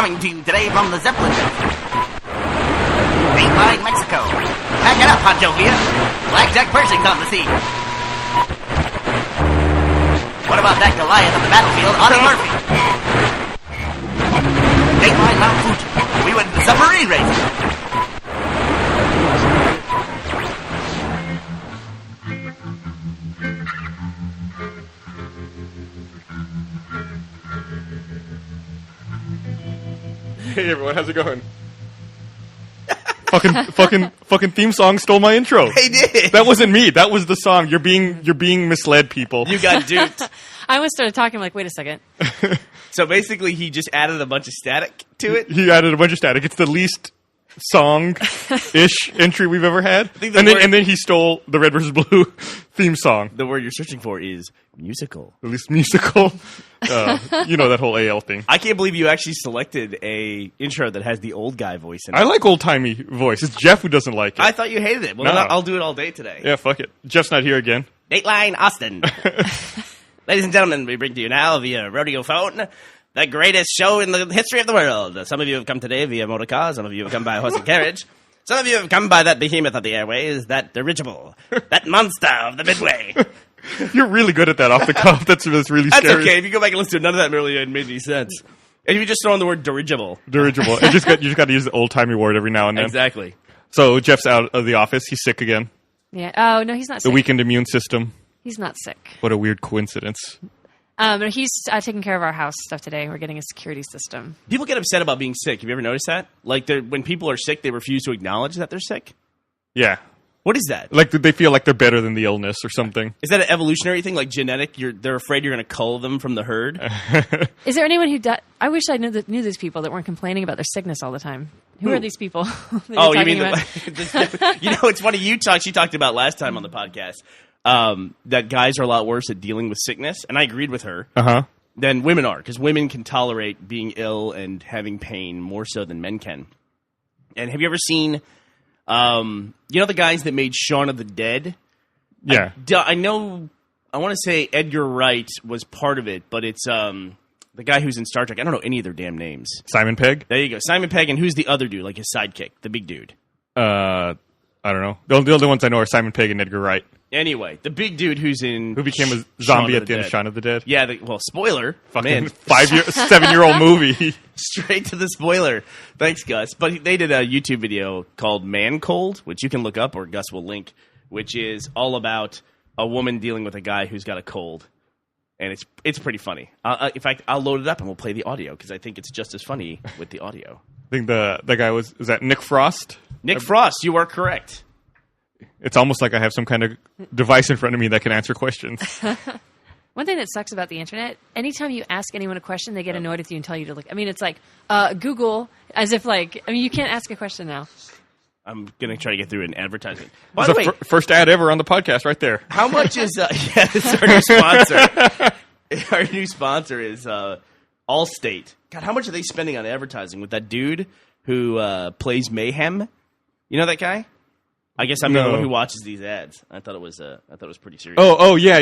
Coming to you today from the Zeppelin. Dateline, Mexico. Pack it up, Panchovia. Blackjack Pershing's on the scene. What about that Goliath on the battlefield, Otto Murphy? Dateline, Mount Fuji. We went to the submarine race. Hey everyone, how's it going? fucking theme song stole my intro. They did. That wasn't me. That was the song. You're being misled, people. You got duped. I almost started talking. I'm like, wait a second. So basically, he just added a bunch of static to it. He added a bunch of static. It's the least song-ish entry we've ever had. And then he stole the Red vs. Blue theme song. The word you're searching for is musical. At least musical. You know that whole AL thing. I can't believe you actually selected a intro that has the old guy voice in it. I like old-timey voice. It's Jeff who doesn't like it. I thought you hated it. Well, No. I'll do it all day today. Yeah, fuck it. Jeff's not here again. Dateline Austin. Ladies and gentlemen, we bring to you now via rodeo phone the greatest show in the history of the world. Some of you have come today via motor car. Some of you have come by horse and carriage. Some of you have come by that behemoth of the airways, that dirigible, that monster of the midway. You're really good at that off the cuff. That's really scary. That's okay. If you go back and listen to it, none of that really made any sense. If you just throw in the word dirigible. Dirigible. You just got to use the old-timey word every now and then. Exactly. So Jeff's out of the office. He's sick again. Yeah. Oh no, he's not sick. The weakened immune system. He's not sick. What a weird coincidence. He's taking care of our house stuff today. We're getting a security system. People get upset about being sick. Have you ever noticed that? Like, when people are sick, they refuse to acknowledge that they're sick? Yeah. What is that? Like they feel like they're better than the illness or something. Is that an evolutionary thing, like genetic? They're afraid you're going to cull them from the herd? Is there anyone who I wish I knew these people that weren't complaining about their sickness all the time. Who are these people? Oh, you mean you know, it's funny. She talked about last time on the podcast that guys are a lot worse at dealing with sickness, and I agreed with her. Than women are, because women can tolerate being ill and having pain more so than men can. And have you ever seen, you know, the guys that made Shaun of the Dead? Yeah. I know. I want to say Edgar Wright was part of it, but it's the guy who's in Star Trek. I don't know any of their damn names. Simon Pegg? There you go. Simon Pegg, and who's the other dude, like his sidekick, the big dude? I don't know. The only ones I know are Simon Pegg and Edgar Wright. Anyway, the big dude who became a zombie at the end of Shaun of the Dead. Yeah, spoiler. Fucking 7-year-old movie. Straight to the spoiler. Thanks, Gus. But they did a YouTube video called Man Cold, which you can look up or Gus will link, which is all about a woman dealing with a guy who's got a cold. And it's pretty funny. In fact, I'll load it up and we'll play the audio because I think it's just as funny with the audio. I think the guy is that Nick Frost? Nick Frost, you are correct. It's almost like I have some kind of device in front of me that can answer questions. One thing that sucks about the internet, anytime you ask anyone a question, they get annoyed with you and tell you to look. I mean, it's like, Google, as if you can't ask a question now. I'm going to try to get through an advertisement. By the way, first ad ever on the podcast right there. How much is, this is our new sponsor. Our new sponsor is Allstate. God, how much are they spending on advertising with that dude who plays Mayhem? You know that guy? I guess I'm the one who watches these ads. I thought it was pretty serious. Oh, yeah.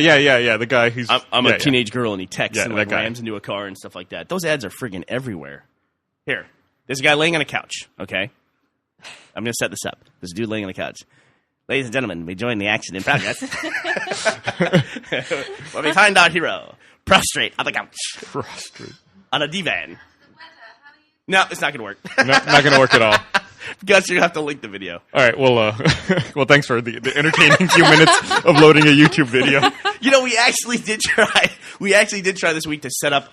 The guy who's... I'm a teenage girl, and he texts and rams into a car and stuff like that. Those ads are friggin' everywhere. Here, there's a guy laying on a couch, okay? I'm going to set this up. There's a dude laying on a couch. Ladies and gentlemen, we join the action in progress. When we find our hero prostrate on the couch. Prostrate. On a divan. No, it's not going to work. Not going to work at all. Gus, you have to link the video. All right, well, thanks for the entertaining few minutes of loading a YouTube video. You know, we actually did try this week to set up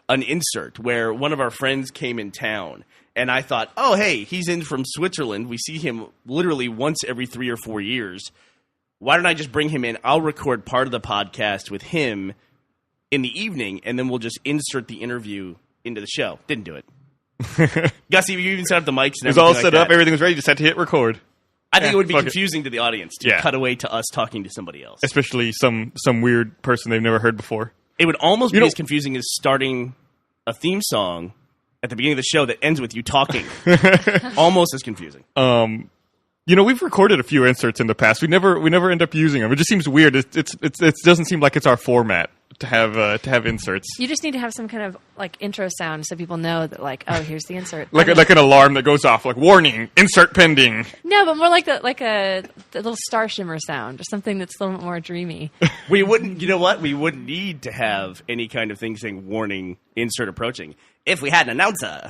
an insert where one of our friends came in town, and I thought, oh, hey, he's in from Switzerland. We see him literally once every 3 or 4 years. Why don't I just bring him in? I'll record part of the podcast with him in the evening, and then we'll just insert the interview into the show. Didn't do it. Gussie, you even set up the mics and everything. It was all set up. Everything was ready. Just had to hit record. I think it would be confusing to the audience to cut away to us talking to somebody else. Especially some weird person they've never heard before. It would almost be as confusing as starting a theme song at the beginning of the show that ends with you talking. Almost as confusing. We've recorded a few inserts in the past. We never end up using them. It just seems weird. It doesn't seem like it's our format to have inserts. You just need to have some kind of like intro sound so people know that like, oh, here's the insert. Like an alarm that goes off, like warning, insert pending. No, but more like the little star shimmer sound or something that's a little bit more dreamy. We wouldn't, you know what? We wouldn't need to have any kind of thing saying warning, insert approaching. If we had an announcer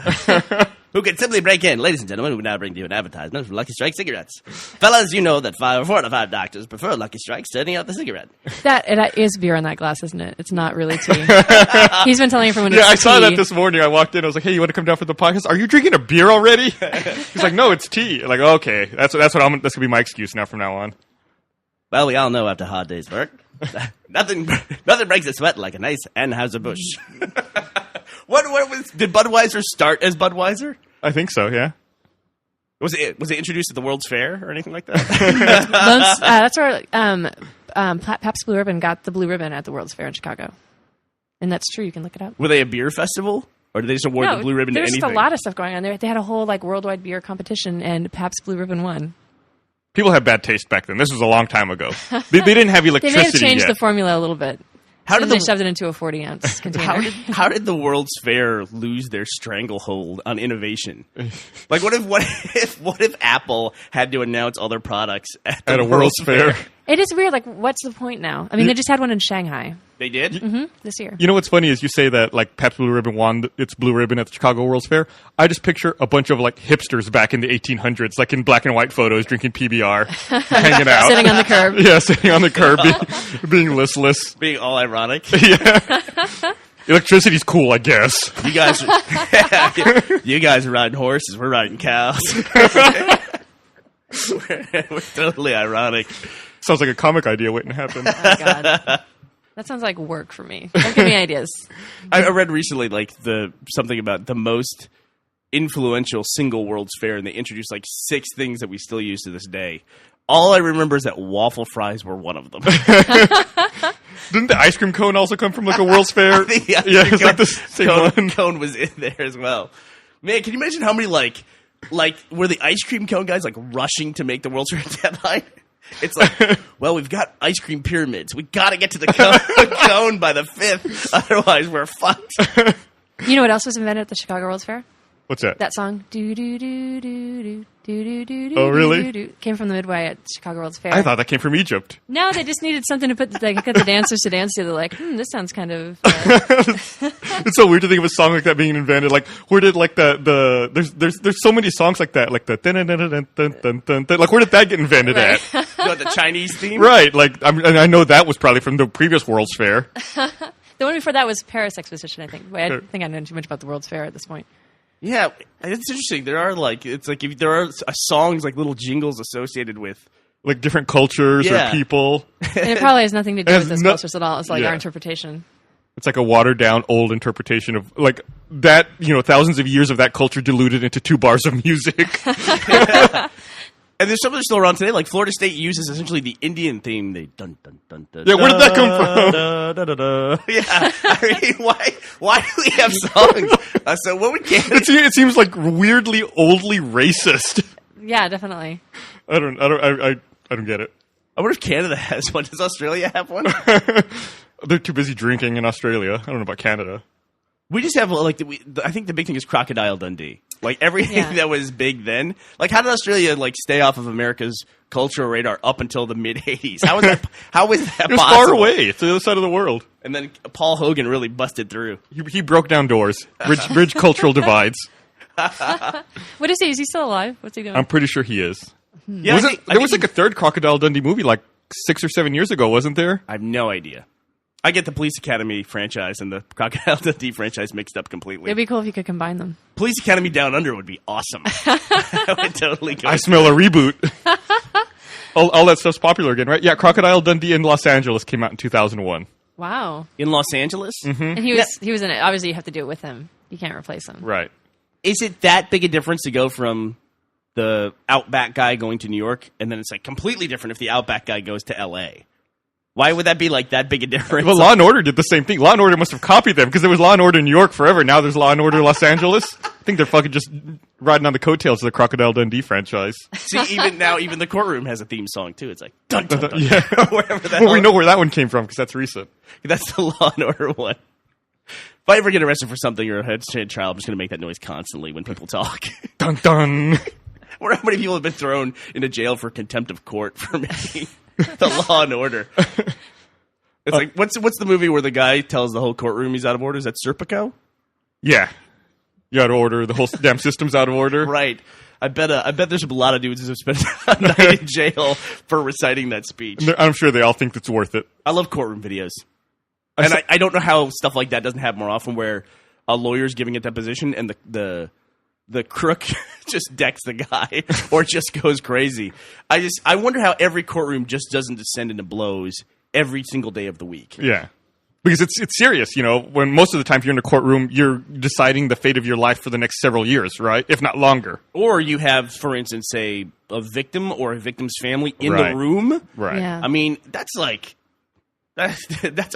who could simply break in. Ladies and gentlemen, we now bring to you an advertisement for Lucky Strike cigarettes. Fellas, you know that 4 out of 5 doctors prefer Lucky Strike standing out the cigarette. That is beer in that glass, isn't it? It's not really tea. He's been telling everyone it's I saw tea. that this morning. I walked in. I was like, hey, you want to come down for the podcast? Are you drinking a beer already? He's like, no, it's tea. I'm like, okay. That's what that's going to be my excuse now from now on. Well, we all know after a hard day's work, nothing breaks a sweat like a nice Anheuser-Busch. Did Budweiser start as Budweiser? I think so, yeah. Was it introduced at the World's Fair or anything like that? That's where Pabst Blue Ribbon got the blue ribbon at the World's Fair in Chicago. And that's true. You can look it up. Were they a beer festival? Or did they just award the blue ribbon to anything? There's just a lot of stuff going on there. They had a whole like worldwide beer competition, and Pabst Blue Ribbon won. People had bad taste back then. This was a long time ago. They didn't have They electricity may have changed yet. the formula a little bit. How did They shoved it into a 40-ounce container. How did the World's Fair lose their stranglehold on innovation? Like, what if Apple had to announce all their products at a World's Fair? It is weird. Like, what's the point now? I mean, they just had one in Shanghai They did? this year. You know what's funny is you say that like Pabst Blue Ribbon won its blue ribbon at the Chicago World's Fair. I just picture a bunch of like hipsters back in the 1800s, like in black and white photos, drinking PBR, hanging out, Sitting on the curb. Yeah, sitting on the curb, being listless. Being all ironic. Electricity's cool, I guess. You guys are riding horses. We're riding cows. we're totally ironic. Sounds like a comic idea waiting to happen. Oh, my God. That sounds like work for me. Don't give me ideas. I read recently like something about the most influential single World's Fair, and they introduced like 6 things that we still use to this day. All I remember is that waffle fries were one of them. Didn't the ice cream cone also come from like a World's Fair? Yeah, it's like the same one. Cone was in there as well. Man, can you imagine how many like were the ice cream cone guys like rushing to make the World's Fair deadline? It's like, well, we've got ice cream pyramids. We got to get to the cone by the 5th, otherwise we're fucked. You know what else was invented at the Chicago World's Fair? What's that? That song, do do do do do do do do. Oh, really? do, came from the Midway at Chicago World's Fair. I thought that came from Egypt. No, they just needed something to put get the dancers to dance to. They're like, this sounds kind of. It's so weird to think of a song like that being invented. Like, where did like there's so many songs like that, like the dun dun dun dun dun dun dun. Like, where did that get invented Right. at? The Chinese theme, Right. Like, I know that was probably from the previous World's Fair. The one before that was Paris Exposition, I think. I think I know too much about the World's Fair at this point. Yeah, it's interesting. There are if there are songs like little jingles associated with Like different cultures or people. And it probably has nothing to do It with has those cultures at all. It's like Yeah. our interpretation. It's like a watered down old interpretation of like that, thousands of years of that culture diluted into 2 bars of music. And there's some that are still around today. Like Florida State uses essentially the Indian theme. They dun dun dun dun. Yeah, where did that come from? Da, da, da, da. Yeah, I mean, why do we have songs? So what would Canada? It seems like weirdly oldly racist. Yeah, definitely. I don't get it. I wonder if Canada has one. Does Australia have one? They're too busy drinking in Australia. I don't know about Canada. We just have I think the big thing is Crocodile Dundee. Like everything that was big then. Like how did Australia stay off of America's cultural radar up until the mid '80s? How was that? How was that It was possible? far away. It's the other side of the world. And then Paul Hogan really busted through. He broke down doors, bridge cultural divides. What is he? Is he still alive? What's he doing? I'm pretty sure he is. Yeah, There was like a third Crocodile Dundee movie like 6 or 7 years ago, wasn't there? I have no idea. I get the Police Academy franchise and the Crocodile Dundee franchise mixed up completely. It'd be cool if you could combine them. Police Academy Down Under would be awesome. I would totally go. I smell a reboot. all that stuff's popular again, right? Yeah, Crocodile Dundee in Los Angeles came out in 2001. Wow. In Los Angeles? Mm-hmm. And he was in it. Obviously, you have to do it with him. You can't replace him. Right. Is it that big a difference to go from the Outback guy going to New York, and then it's like completely different if the Outback guy goes to L.A.? Why would that be like that big a difference? Well, Law & Order did the same thing. Law & Order must have copied them because there was Law & Order in New York forever. Now there's Law & Order Los Angeles. I think they're fucking just riding on the coattails of the Crocodile Dundee franchise. See, even the courtroom has a theme song too. It's like dun dun dun. Yeah. Wherever that. Well, we know where that one came from because that's recent. That's the Law and Order one. If I ever get arrested for something or a head trial, I'm just going to make that noise constantly when people talk. Dun dun. I wonder how many people have been thrown into jail for contempt of court for making the Law and Order. It's like what's the movie where the guy tells the whole courtroom he's out of order? Is that Serpico? Yeah. You out of order. The whole damn system's out of order. Right. I bet there's a lot of dudes who have spent a night in jail for reciting that speech. I'm sure they all think it's worth it. I love courtroom videos. And I don't know how stuff like that doesn't happen more often where a lawyer's giving a deposition and the crook just decks the guy or just goes crazy. I wonder how every courtroom just doesn't descend into blows every single day of the week. Yeah. Because it's serious, you know, when most of the time if you're in a courtroom, you're deciding the fate of your life for the next several years, right? If not longer. Or you have, for instance, say, a victim or a victim's family in Right. the room. Right. Yeah. I mean, that's a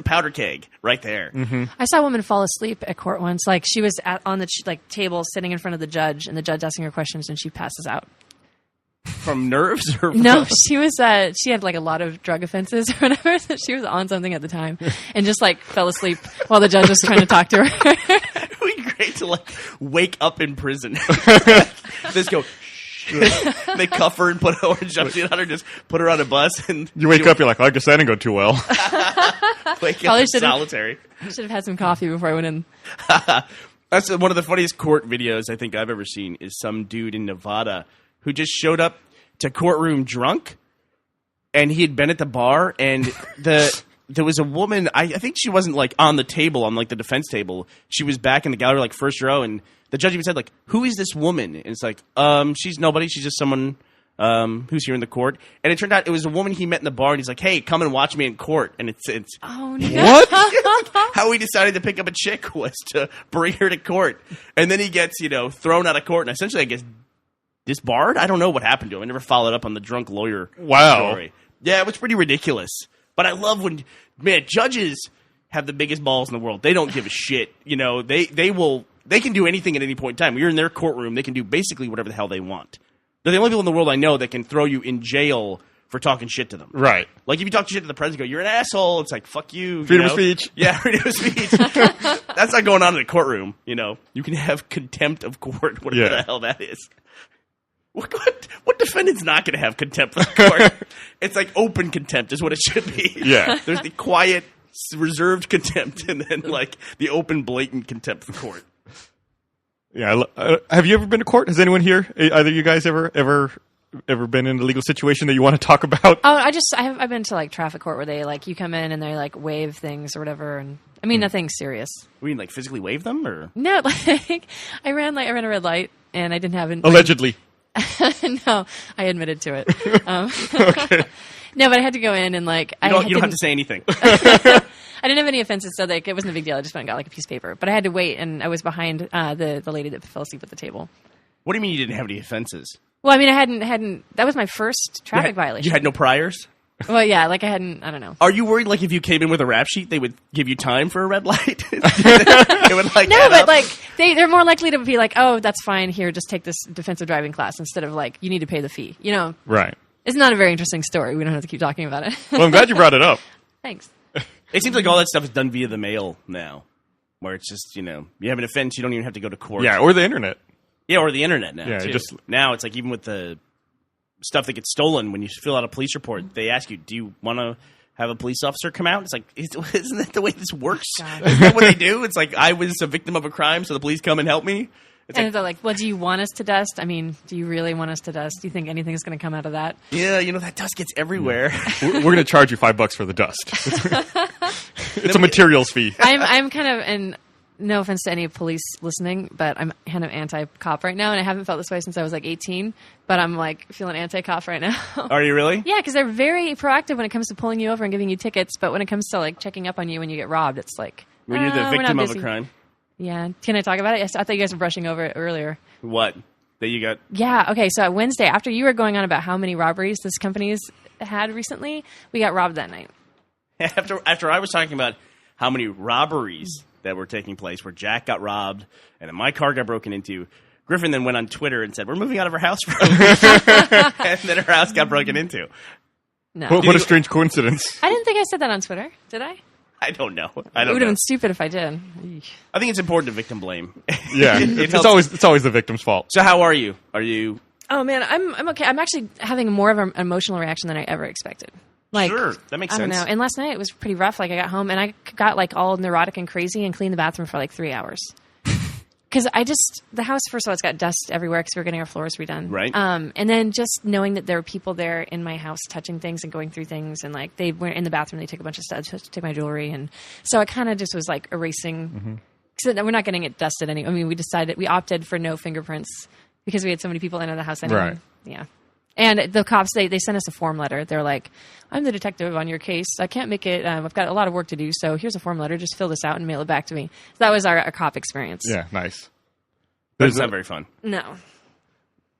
powder keg right there. Mm-hmm. I saw a woman fall asleep at court once. Like she was on the table sitting in front of the judge, and the judge asking her questions, and she passes out. From nerves or No, from- she was. She had like a lot of drug offenses or whatever. So she was on something at the time, and just like fell asleep while the judge was trying to talk to her. It would be great to like wake up in prison. Just go. They cuff her and put an orange jumpsuit on her. Just put her on a bus, and You wake up, you're like, well, I guess that didn't go too well. wake up Probably in should've- solitary. I should have had some coffee before I went in. That's one of the funniest court videos I think I've ever seen. Is some dude in Nevada who just showed up to courtroom drunk, and he had been at the bar, and there was a woman. I think she wasn't like on the table, on like the defense table. She was back in the gallery, like first row, and the judge even said, like, "Who is this woman?" And it's like, she's nobody. She's just someone who's here in the court. And it turned out it was a woman he met in the bar, and he's like, "Hey, come and watch me in court." And it's Oh no! What? how he decided to pick up a chick was to bring her to court, and then he gets thrown out of court, and essentially, I guess, disbarred. I don't know what happened to him. I never followed up on the drunk lawyer Wow. story. Yeah, it was pretty ridiculous. But I love when judges have the biggest balls in the world. They don't give a shit. They can do anything at any point in time. When you're in their courtroom, they can do basically whatever the hell they want. They're the only people in the world I know that can throw you in jail for talking shit to them. Right. Like, if you talk shit to the president, go, "You're an asshole," it's like, fuck you. Freedom of speech. Yeah, freedom of speech. That's not going on in the courtroom, You can have contempt of court, whatever Yeah. the hell that is. What defendant's not going to have contempt of court? It's like open contempt is what it should be. Yeah. There's the quiet, reserved contempt, and then, like, the open, blatant contempt of court. Yeah. Have you ever been to court? Has anyone here, either of you guys ever been in a legal situation that you want to talk about? Oh, I've been to like traffic court where they like you come in and they like waive things or whatever, and I mean nothing serious. We mean, like, physically wave them, or? No, like I ran a red light and I didn't have an Allegedly. No, I admitted to it. Okay. No, but I had to go in and like You don't have to say anything. I didn't have any offenses, so like it wasn't a big deal. I just went and got like a piece of paper, but I had to wait, and I was behind the lady that fell asleep at the table. What do you mean you didn't have any offenses? Well, I mean, I hadn't. That was my first traffic violation. You had no priors? Well, yeah, like I hadn't. I don't know. Are you worried, like, if you came in with a rap sheet, they would give you time for a red light? It would, like, No, add but up? like they're more likely to be like, oh, that's fine. Here, just take this defensive driving class instead of like you need to pay the fee. Right. It's not a very interesting story. We don't have to keep talking about it. Well, I'm glad you brought it up. Thanks. It seems like all that stuff is done via the mail now, where it's just, you have an offense, you don't even have to go to court. Yeah, or the internet. Yeah, or the internet now, Yeah, too. just- Now it's like, even with the stuff that gets stolen, when you fill out a police report, they ask you, do you want to have a police officer come out? It's like, isn't that the way this works? God. Isn't that what they do? It's like, I was a victim of a crime, so the police come and help me? It's And like, they're like, well, do you want us to dust? I mean, do you really want us to dust? Do you think anything's going to come out of that? yeah, that dust gets everywhere. We're going to charge you $5 for the dust. It's a materials fee. I'm kind of, and no offense to any police listening, but I'm kind of anti-cop right now, and I haven't felt this way since I was like 18, but I'm like feeling anti-cop right now. Are you really? Yeah, because they're very proactive when it comes to pulling you over and giving you tickets, but when it comes to like checking up on you when you get robbed, it's like, When you're the we're not victim of a busy." crime. Yeah. Can I talk about it? Yes, I thought you guys were brushing over it earlier. What? That you got? Yeah. Okay. So Wednesday, after you were going on about how many robberies this company's had recently, we got robbed that night. After I was talking about how many robberies that were taking place where Jack got robbed and then my car got broken into. Griffin then went on Twitter and said, "We're moving out of our house for a week." And then her house got broken into. No. What a strange coincidence. I didn't think I said that on Twitter. Did I? I don't know. It would have been stupid if I did. Eesh. I think it's important to victim blame. Yeah, It it's helps. always the victim's fault. So how are you? Are you... Oh, man, I'm okay. I'm actually having more of an emotional reaction than I ever expected. Like, Sure, that makes I don't sense. know. And last night it was pretty rough. Like, I got home and I got like all neurotic and crazy and cleaned the bathroom for like 3 hours. Because the house, first of all, it's got dust everywhere because we were getting our floors redone. Right. And then just knowing that there were people there in my house touching things and going through things. And like they were in the bathroom, they took a bunch of stuff, took my jewelry. And so I kind of just was like erasing. So we're not getting it dusted anyway. I mean, we opted for no fingerprints because we had so many people into the house anyway. Right. Yeah. And the cops, they sent us a form letter. They're like, "I'm the detective on your case. I can't make it. I've got a lot of work to do. So here's a form letter. Just fill this out and mail it back to me." So that was our cop experience. Yeah, nice. That's not very fun. No.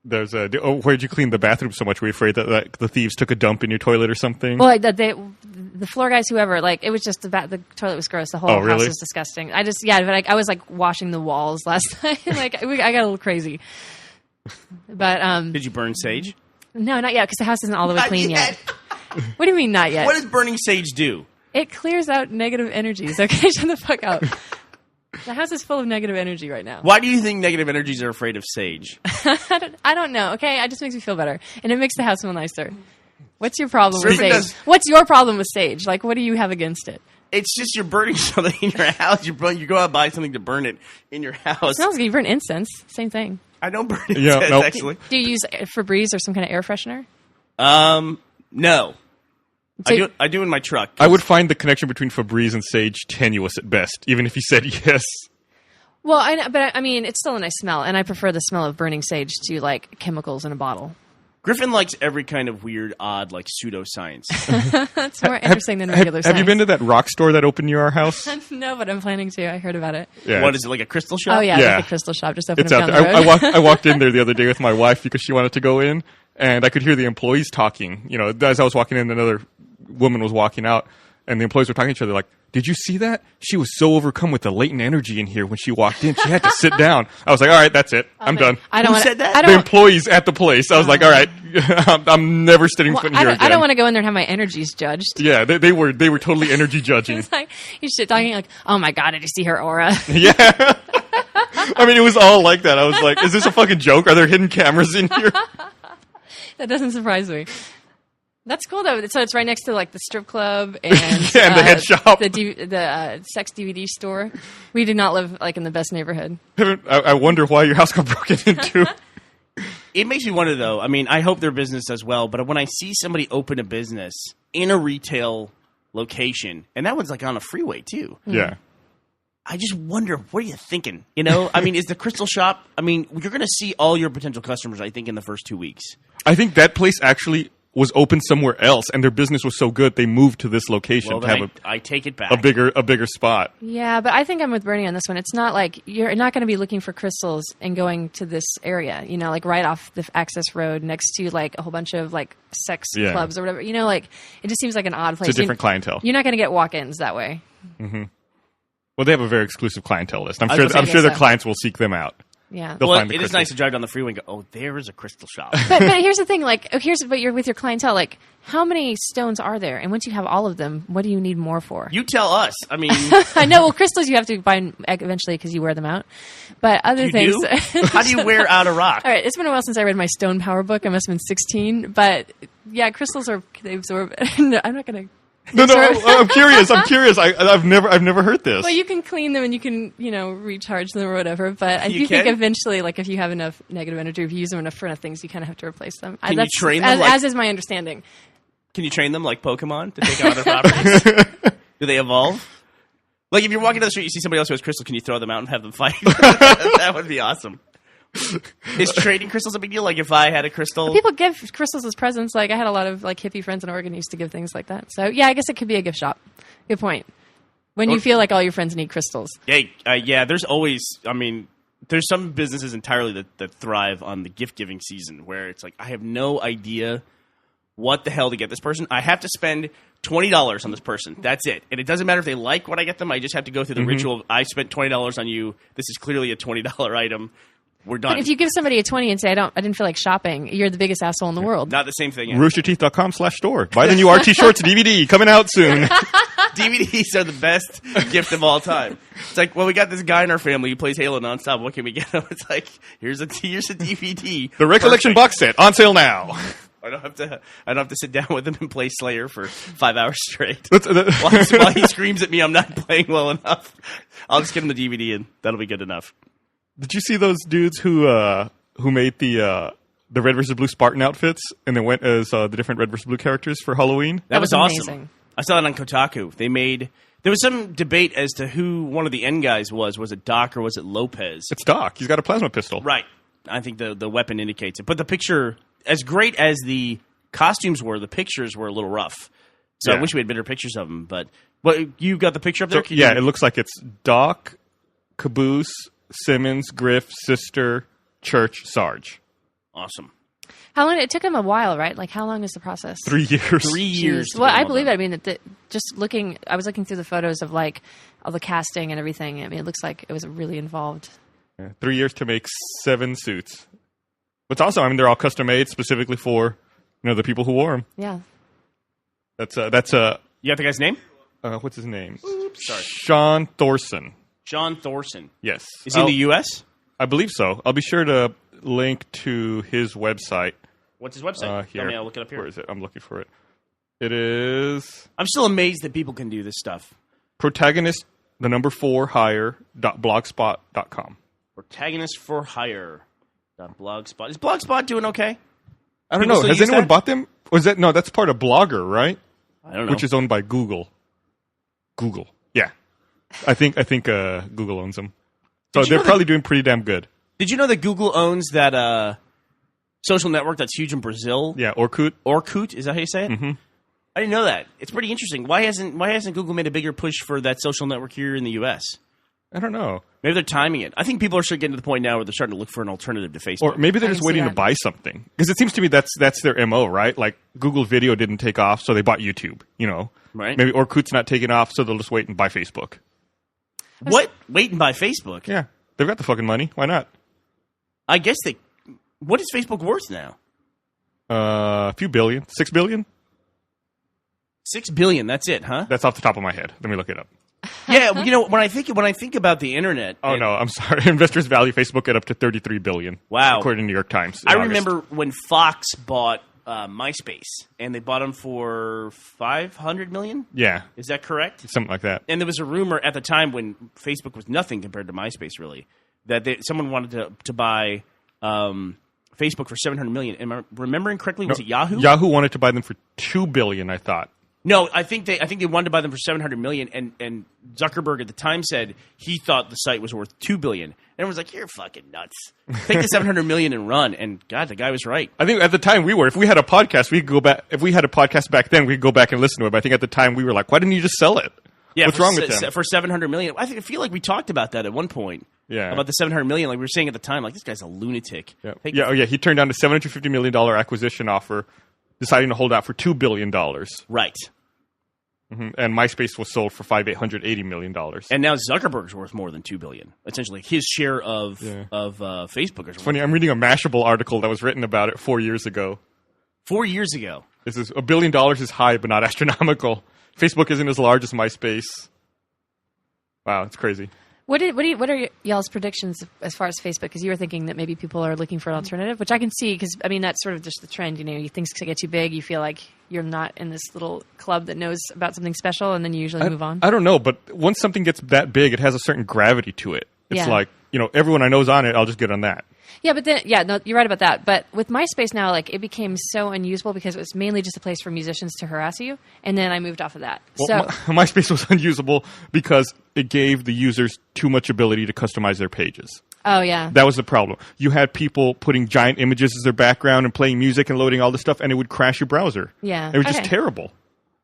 Where'd you clean the bathroom so much? Were you afraid that the thieves took a dump in your toilet or something? Well, the floor guys, whoever, like, it was just the toilet was gross. The whole Oh, really? house was disgusting. But I was like washing the walls last night. Like, I got a little crazy. But Did you burn sage? no, not yet, because the house isn't all the way Not clean yet. yet. What do you mean, not yet? What does burning sage do? It clears out negative energies. Okay, shut the fuck up. The house is full of negative energy right now. Why do you think negative energies are afraid of sage? I don't know. Okay, it just makes me feel better, and it makes the house smell nicer. What's your problem with Griffin sage? does- What's your problem with sage? Like, what do you have against it? It's just you're burning something in your house. You go out and buy something to burn it in your house. It smells good. You burn incense. Same thing. I don't burn it, Yeah, nope. actually. Do you use Febreze or some kind of air freshener? No. So- I do in my truck. I would find the connection between Febreze and sage tenuous at best, even if he said yes. Well, I mean, it's still a nice smell, and I prefer the smell of burning sage to like chemicals in a bottle. Griffin likes every kind of weird, odd, like pseudoscience. That's more interesting than regular Have you science. been to that rock store that opened near our house? No, but I'm planning to. I heard about it. Yeah. What is it, like a crystal shop? Oh yeah, Yeah. like a crystal shop just opened It's up out down there. the road. I walked in there the other day with my wife because she wanted to go in, and I could hear the employees talking. You know, as I was walking in, another woman was walking out, and the employees were talking to each other like, "Did you see that? She was so overcome with the latent energy in here when she walked in. She had to sit down." I was like, "All right, that's it. I'm done." I don't Who wanna, said that? I The don't, employees at the place. I was like, "All right, I'm never sitting well, foot I here don't, again." I don't want to go in there and have my energies judged. Yeah, they were totally energy judging. It's like you shit talking like, "Oh my god, did you see her aura?" Yeah. I mean, it was all like that. I was like, "Is this a fucking joke? Are there hidden cameras in here?" That doesn't surprise me. That's cool though. So it's right next to like the strip club and, Yeah, and the head shop. the sex DVD store. We do not live like in the best neighborhood. I wonder why your house got broken into. It makes me wonder, though. I mean, I hope their business does well, but when I see somebody open a business in a retail location, and that one's like on a freeway too, Yeah. I just wonder, what are you thinking? You know, I mean, is the crystal shop? I mean, you're going to see all your potential customers, I think, in the first 2 weeks. I think that place actually was open somewhere else, and their business was so good they moved to this location Well, to then have I take it back. a bigger spot. Yeah, but I think I'm with Burnie on this one. It's not like you're not going to be looking for crystals and going to this area, you know, like right off the access road next to like a whole bunch of like sex Yeah. clubs or whatever. You know, like it just seems like an odd place. It's a different clientele. You're not going to get walk-ins that way. Well, they have a very exclusive clientele list. I'm I sure. was gonna I'm say sure their so. clients will seek them out. Yeah. They'll Well, find the it is crystals. nice to drive down the freeway and go, oh, there is a crystal shop. but here's the thing, like but you're with your clientele, like how many stones are there? And once you have all of them, what do you need more for? You tell us. I mean, I know. Well, crystals you have to buy eventually because you wear them out. But other you things. do? How do you wear out a rock? All right, it's been a while since I read my Stone Power book. I must have been 16. But yeah, crystals they absorb. No, I'm not going to. No, I'm curious. I've never heard this. Well, you can clean them and you can, recharge them or whatever. But I You do think can? eventually, like if you have enough negative energy, if you use them enough for enough things, you kind of have to replace them. Can you train them as is my understanding. Can you train them like Pokemon to take out other properties? Do they evolve? Like if you're walking down the street, you see somebody else who has crystals, can you throw them out and have them fight? That would be awesome. Is trading crystals a big deal? Like if I had a crystal, People give crystals as presents. Like I had a lot of like hippie friends in Oregon who used to give things like that. So yeah, I guess it could be a gift shop. Good point. When you feel like all your friends need crystals. yeah, there's always. I mean, there's some businesses entirely that thrive on the gift giving season, where it's like I have no idea what the hell to get this person. I have to spend $20 on this person. That's it. And it doesn't matter if they like what I get them. I just have to go through the ritual of, I spent $20 on you. This is clearly a $20 item. We're done. But if you give somebody a 20 and say, I didn't feel like shopping, you're the biggest asshole in the world. Not the same thing. Roosterteeth.com/store. Buy the new RT Shorts DVD coming out soon. DVDs are the best gift of all time. It's like, well, we got this guy in our family who plays Halo nonstop. What can we get him? It's like, here's a DVD. The Recollection box set on sale now. I don't have to sit down with him and play Slayer for 5 hours straight. That's- while he screams at me, I'm not playing well enough. I'll just give him the DVD and that'll be good enough. Did you see those dudes who made the Red vs. Blue Spartan outfits and then went as the different Red vs. Blue characters for Halloween? That was awesome. amazing. I saw it on Kotaku. There was some debate as to who one of the end guys was. Was it Doc or was it Lopez? It's Doc. He's got a plasma pistol. Right. I think the weapon indicates it. But the picture, as great as the costumes were, the pictures were a little rough. So Yeah. I wish we had better pictures of them. But you got the picture up So, there? yeah, it looks like it's Doc, Caboose, Simmons, Griff, Sister, Church, Sarge. Awesome. How long? It took him a while, right? Like, how long is the process? 3 years. 3 years. Jeez. Well, I believe it. I mean, I was looking through the photos of like all the casting and everything. I mean, it looks like it was really involved. Yeah, 3 years to make 7 suits. What's awesome, I mean, they're all custom made specifically for the people who wore them. Yeah. That's You got the guy's name? what's his name? Sorry. Sean Thorson. John Thorson. Yes. Is he in the U.S.? I believe so. I'll be sure to link to his website. What's his website? Here. Tell me, I'll look it up here. Where is it? I'm looking for it. It is I'm still amazed that people can do this stuff. protagonist, 4 hire.blogspot.com. Protagonist for hire. Blogspot. Is Blogspot doing okay? I don't People know. still Has use anyone that? bought them? Or is that no? That's part of Blogger, right? I don't know. Which is owned by Google. Google, yeah. I think Google owns them. So Did you they're know probably doing pretty damn good. Did you know that Google owns that social network that's huge in Brazil? Yeah, Orkut. Orkut, is that how you say it? Mm-hmm. I didn't know that. It's pretty interesting. Why hasn't Google made a bigger push for that social network here in the U.S.? I don't know. Maybe they're timing it. I think people are starting getting to the point now where they're starting to look for an alternative to Facebook. Or maybe they're I just can see waiting to that. buy something. Because it seems to me that's their MO, right? Like Google Video didn't take off, so they bought YouTube, Right. Maybe Orkut's not taking off, so they'll just wait and buy Facebook. What? Wait and buy Facebook? Yeah. They've got the fucking money. Why not? I guess they... What is Facebook worth now? A few billion. 6 billion? $6 billion, that's it, huh? That's off the top of my head. Let me look it up. Yeah, when I think about the internet... Oh, no, I'm sorry. Investors value Facebook at up to $33 billion. Wow. According to New York Times. in I August. remember when Fox bought MySpace, and they bought them for $500 million? Yeah, Is that correct? something like that. And there was a rumor at the time when Facebook was nothing compared to MySpace, really, that someone wanted to buy Facebook for $700 million. Am I remembering correctly? Was it Yahoo? Yahoo wanted to buy them for $2 billion, I thought. No, I think they wanted to buy them for $700 million, and Zuckerberg at the time said he thought the site was worth $2 billion. And everyone's like, "You're fucking nuts! Take the $700 million and run." And God, the guy was right. I think at the time we were. If we had a podcast, we could go back. If we had a podcast back then, we could go back and listen to it. But I think at the time we were like, "Why didn't you just sell it? Yeah, What's wrong with them?" For $700 million, I feel like we talked about that at one point. Yeah. About the $700 million, like we were saying at the time, like this guy's a lunatic. Yeah. Take- He turned down a $750 million acquisition offer, deciding to hold out for $2 billion. Right. And MySpace was sold for $880 million. And now Zuckerberg's worth more than $2 billion. Essentially, his share of Facebook is Funny, I'm reading a Mashable article that was written about it 4 years ago. 4 years ago. This is $1 billion is high, but not astronomical. Facebook isn't as large as MySpace. Wow, it's crazy. What are y'all's predictions as far as Facebook? Because you were thinking that maybe people are looking for an alternative, which I can see. Because I mean, that's sort of just the trend. Things get too big, you feel like you're not in this little club that knows about something special, and then you usually move on. I don't know, but once something gets that big, it has a certain gravity to it. It's Yeah. like, everyone I know is on it, I'll just get on that. Yeah, but then, no, you're right about that. But with MySpace now, like, it became so unusable because it was mainly just a place for musicians to harass you, and then I moved off of that. Well, MySpace was unusable because it gave the users too much ability to customize their pages. Oh yeah, That was the problem. You had people putting giant images as their background and playing music and loading all this stuff, and it would crash your browser. Yeah. It was just Okay. terrible.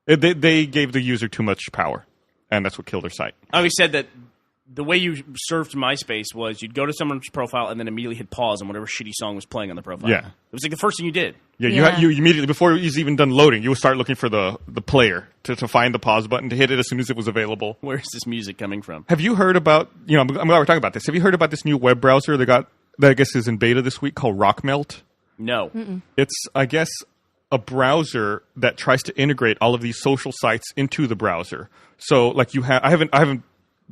They gave the user too much power, and that's what killed their site. I always said that the way you surfed MySpace was you'd go to someone's profile and then immediately hit pause on whatever shitty song was playing on the profile. Yeah. It was like the first thing you did. Yeah, you immediately, before it was even done loading, you would start looking for the player to find the pause button, to hit it as soon as it was available. Where's this music coming from? Have you heard about, I'm glad we're talking about this. Have you heard about this new web browser that I guess is in beta this week called Rockmelt? No. It's, I guess, a browser that tries to integrate all of these social sites into the browser. So, like, I haven't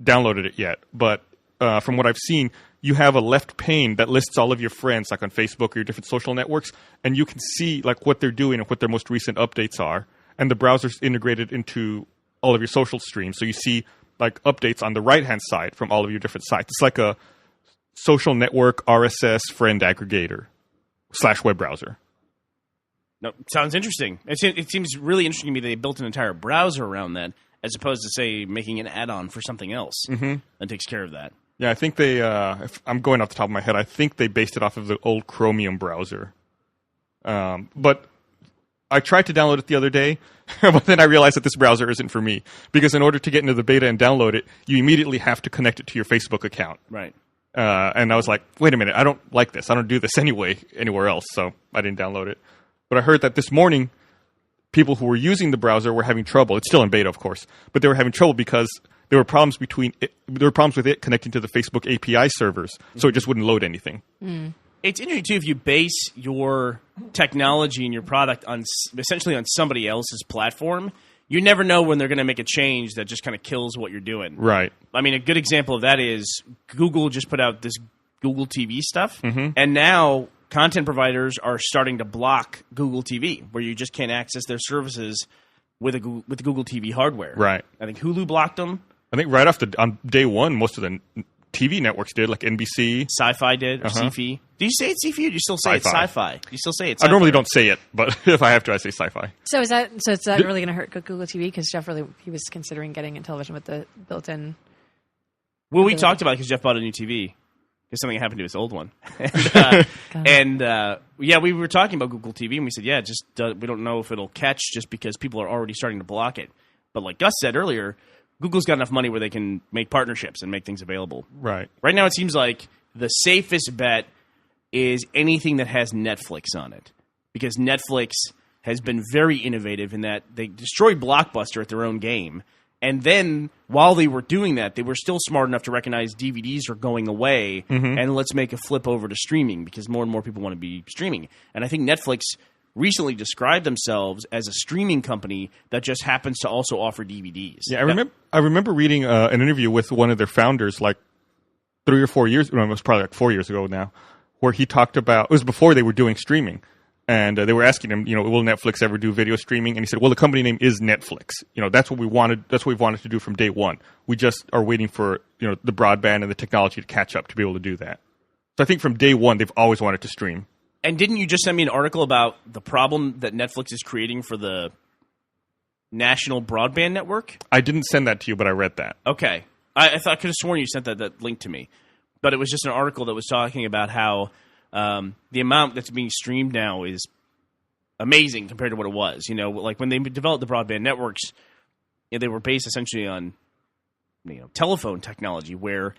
downloaded it yet, but from what I've seen, you have a left pane that lists all of your friends, like on Facebook or your different social networks, and you can see like what they're doing and what their most recent updates are. And the browser's integrated into all of your social streams, so you see like updates on the right-hand side from all of your different sites. It's like a social network RSS friend aggregator / web browser. No, sounds interesting. It seems really interesting to me that they built an entire browser around that, as opposed to, say, making an add-on for something else that takes care of that. Yeah, I think they, if I'm going off the top of my head, I think they based it off of the old Chromium browser. But I tried to download it the other day, but then I realized that this browser isn't for me. Because in order to get into the beta and download it, you immediately have to connect it to your Facebook account. Right. And I was like, wait a minute, I don't like this. I don't do this anywhere else, so I didn't download it. But I heard that this morning, people who were using the browser were having trouble. It's still in beta, of course, but they were having trouble because there were problems with it connecting to the Facebook API servers, so it just wouldn't load anything. It's interesting too if you base your technology and your product on essentially on somebody else's platform. You never know when they're going to make a change that just kind of kills what you're doing. Right. I mean, a good example of that is Google just put out this Google TV stuff, and now content providers are starting to block Google TV, where you just can't access their services with the Google TV hardware. Right. I think Hulu blocked them. I think right on day one, most of the TV networks did, like NBC. Sci-Fi did, or Sci-Fi. Do you say it's Sci-Fi or do you still say it's Sci-Fi? You still say it's Sci-Fi? I normally don't say it, but if I have to, I say Sci-Fi. So is that really going to hurt Google TV? Because Jeff he was considering getting a television with the built-in. Well, we talked about it because Jeff bought a new TV. Because something happened to his old one. Yeah, we were talking about Google TV, and we said, we don't know if it'll catch just because people are already starting to block it. But like Gus said earlier, Google's got enough money where they can make partnerships and make things available. Right. Right now, it seems like the safest bet is anything that has Netflix on it. Because Netflix has been very innovative in that they destroyed Blockbuster at their own game. And then, while they were doing that, they were still smart enough to recognize DVDs are going away, and let's make a flip over to streaming, because more and more people want to be streaming. And I think Netflix recently described themselves as a streaming company that just happens to also offer DVDs. Yeah, I remember reading an interview with one of their founders, like 3 or 4 years, no, it was probably like 4 years ago now, where he talked about, it was before they were doing streaming. And they were asking him, will Netflix ever do video streaming? And he said, well, the company name is Netflix. That's what we wanted. That's what we've wanted to do from day one. We just are waiting for, the broadband and the technology to catch up to be able to do that. So I think from day one, they've always wanted to stream. And didn't you just send me an article about the problem that Netflix is creating for the national broadband network? I didn't send that to you, but I read that. Okay. I thought I could have sworn you sent that link to me. But it was just an article that was talking about how the amount that's being streamed now is amazing compared to what it was. Like when they developed the broadband networks, they were based essentially on telephone technology, where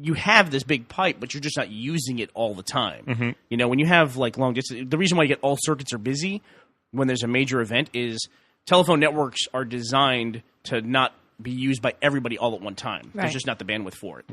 you have this big pipe, but you're just not using it all the time. When you have like long distance, the reason why you get all circuits are busy when there's a major event is telephone networks are designed to not be used by everybody all at one time. Right. There's just not the bandwidth for it.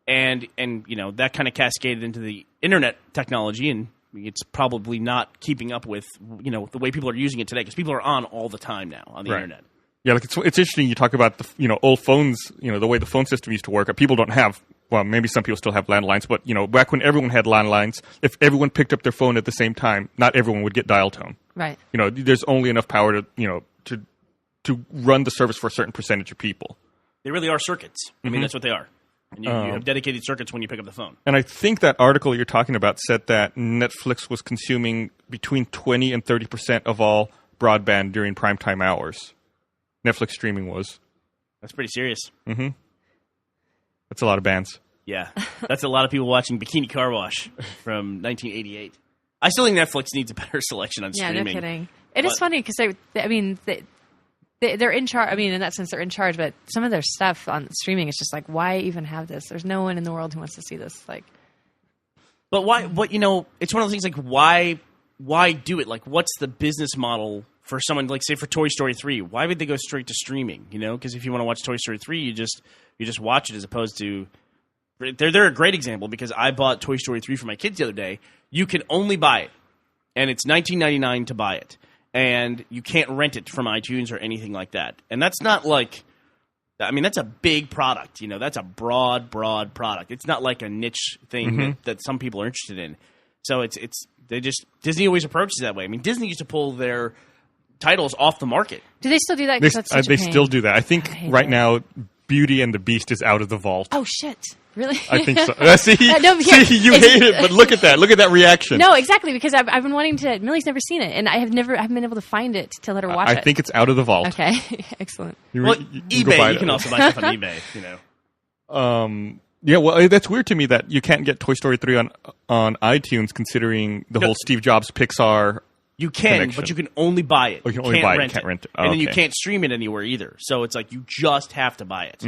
And that kind of cascaded into the internet technology, and it's probably not keeping up with the way people are using it today, because people are on all the time now on the internet. Yeah, like it's interesting. You talk about the old phones, the way the phone system used to work. People don't have. Well, maybe some people still have landlines, but back when everyone had landlines, if everyone picked up their phone at the same time, not everyone would get dial tone. Right. There's only enough power to run the service for a certain percentage of people. They really are circuits. I mean, that's what they are. And you have dedicated circuits when you pick up the phone. And I think that article you're talking about said that Netflix was consuming between 20 and 30% of all broadband during primetime hours. Netflix streaming was. That's pretty serious. That's a lot of bands. Yeah. That's a lot of people watching Bikini Car Wash from 1988. I still think Netflix needs a better selection on streaming. Yeah, no kidding. It is funny because they're in charge. I mean, in that sense, they're in charge. But some of their stuff on streaming is just like, why even have this? There's no one in the world who wants to see this. Like, but why? What it's one of those things. Like, why do it? Like, what's the business model for someone like, say, for Toy Story 3? Why would they go straight to streaming? Because if you want to watch Toy Story 3, you just watch it as opposed to. They're a great example because I bought Toy Story 3 for my kids the other day. You can only buy it, and it's $19.99 to buy it. And you can't rent it from iTunes or anything like that. And that's not like, I mean, that's a big product. That's a broad product. It's not like a niche thing that some people are interested in. So Disney always approaches it that way. I mean, Disney used to pull their titles off the market. Do they still do that? 'Cause that's such a They pain. still do that. I think right now, Beauty and the Beast is out of the vault. Oh shit! Really? I think so. See, No, here, you hate it, but look at that. Look at that reaction. No, exactly, because I've been wanting to. Millie's never seen it, and I haven't been able to find it to let her watch it. I think it's out of the vault. Okay, excellent. Well, you go buy eBay, it. you can also buy stuff on eBay. Yeah, well, that's weird to me that you can't get Toy Story 3 on iTunes, considering the whole Steve Jobs Pixar. You can, connection. but you can only buy it. Oh, you can only buy it, can't rent it. Oh, and then you okay. can't stream it anywhere either. So it's like you just have to buy it.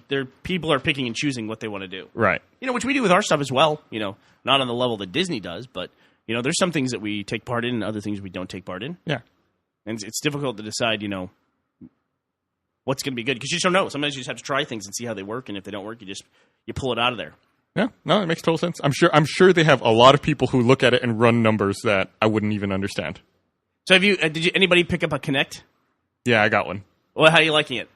They're people are picking and choosing what they want to do. Right. Which we do with our stuff as well. Not on the level that Disney does, but there's some things that we take part in and other things we don't take part in. Yeah. And it's difficult to decide, what's going to be good because you just don't know. Sometimes you just have to try things and see how they work, and if they don't work, you pull it out of there. Yeah, no, it makes total sense. I'm sure they have a lot of people who look at it and run numbers that I wouldn't even understand. So did anybody pick up a Kinect? Yeah, I got one. Well, how are you liking it?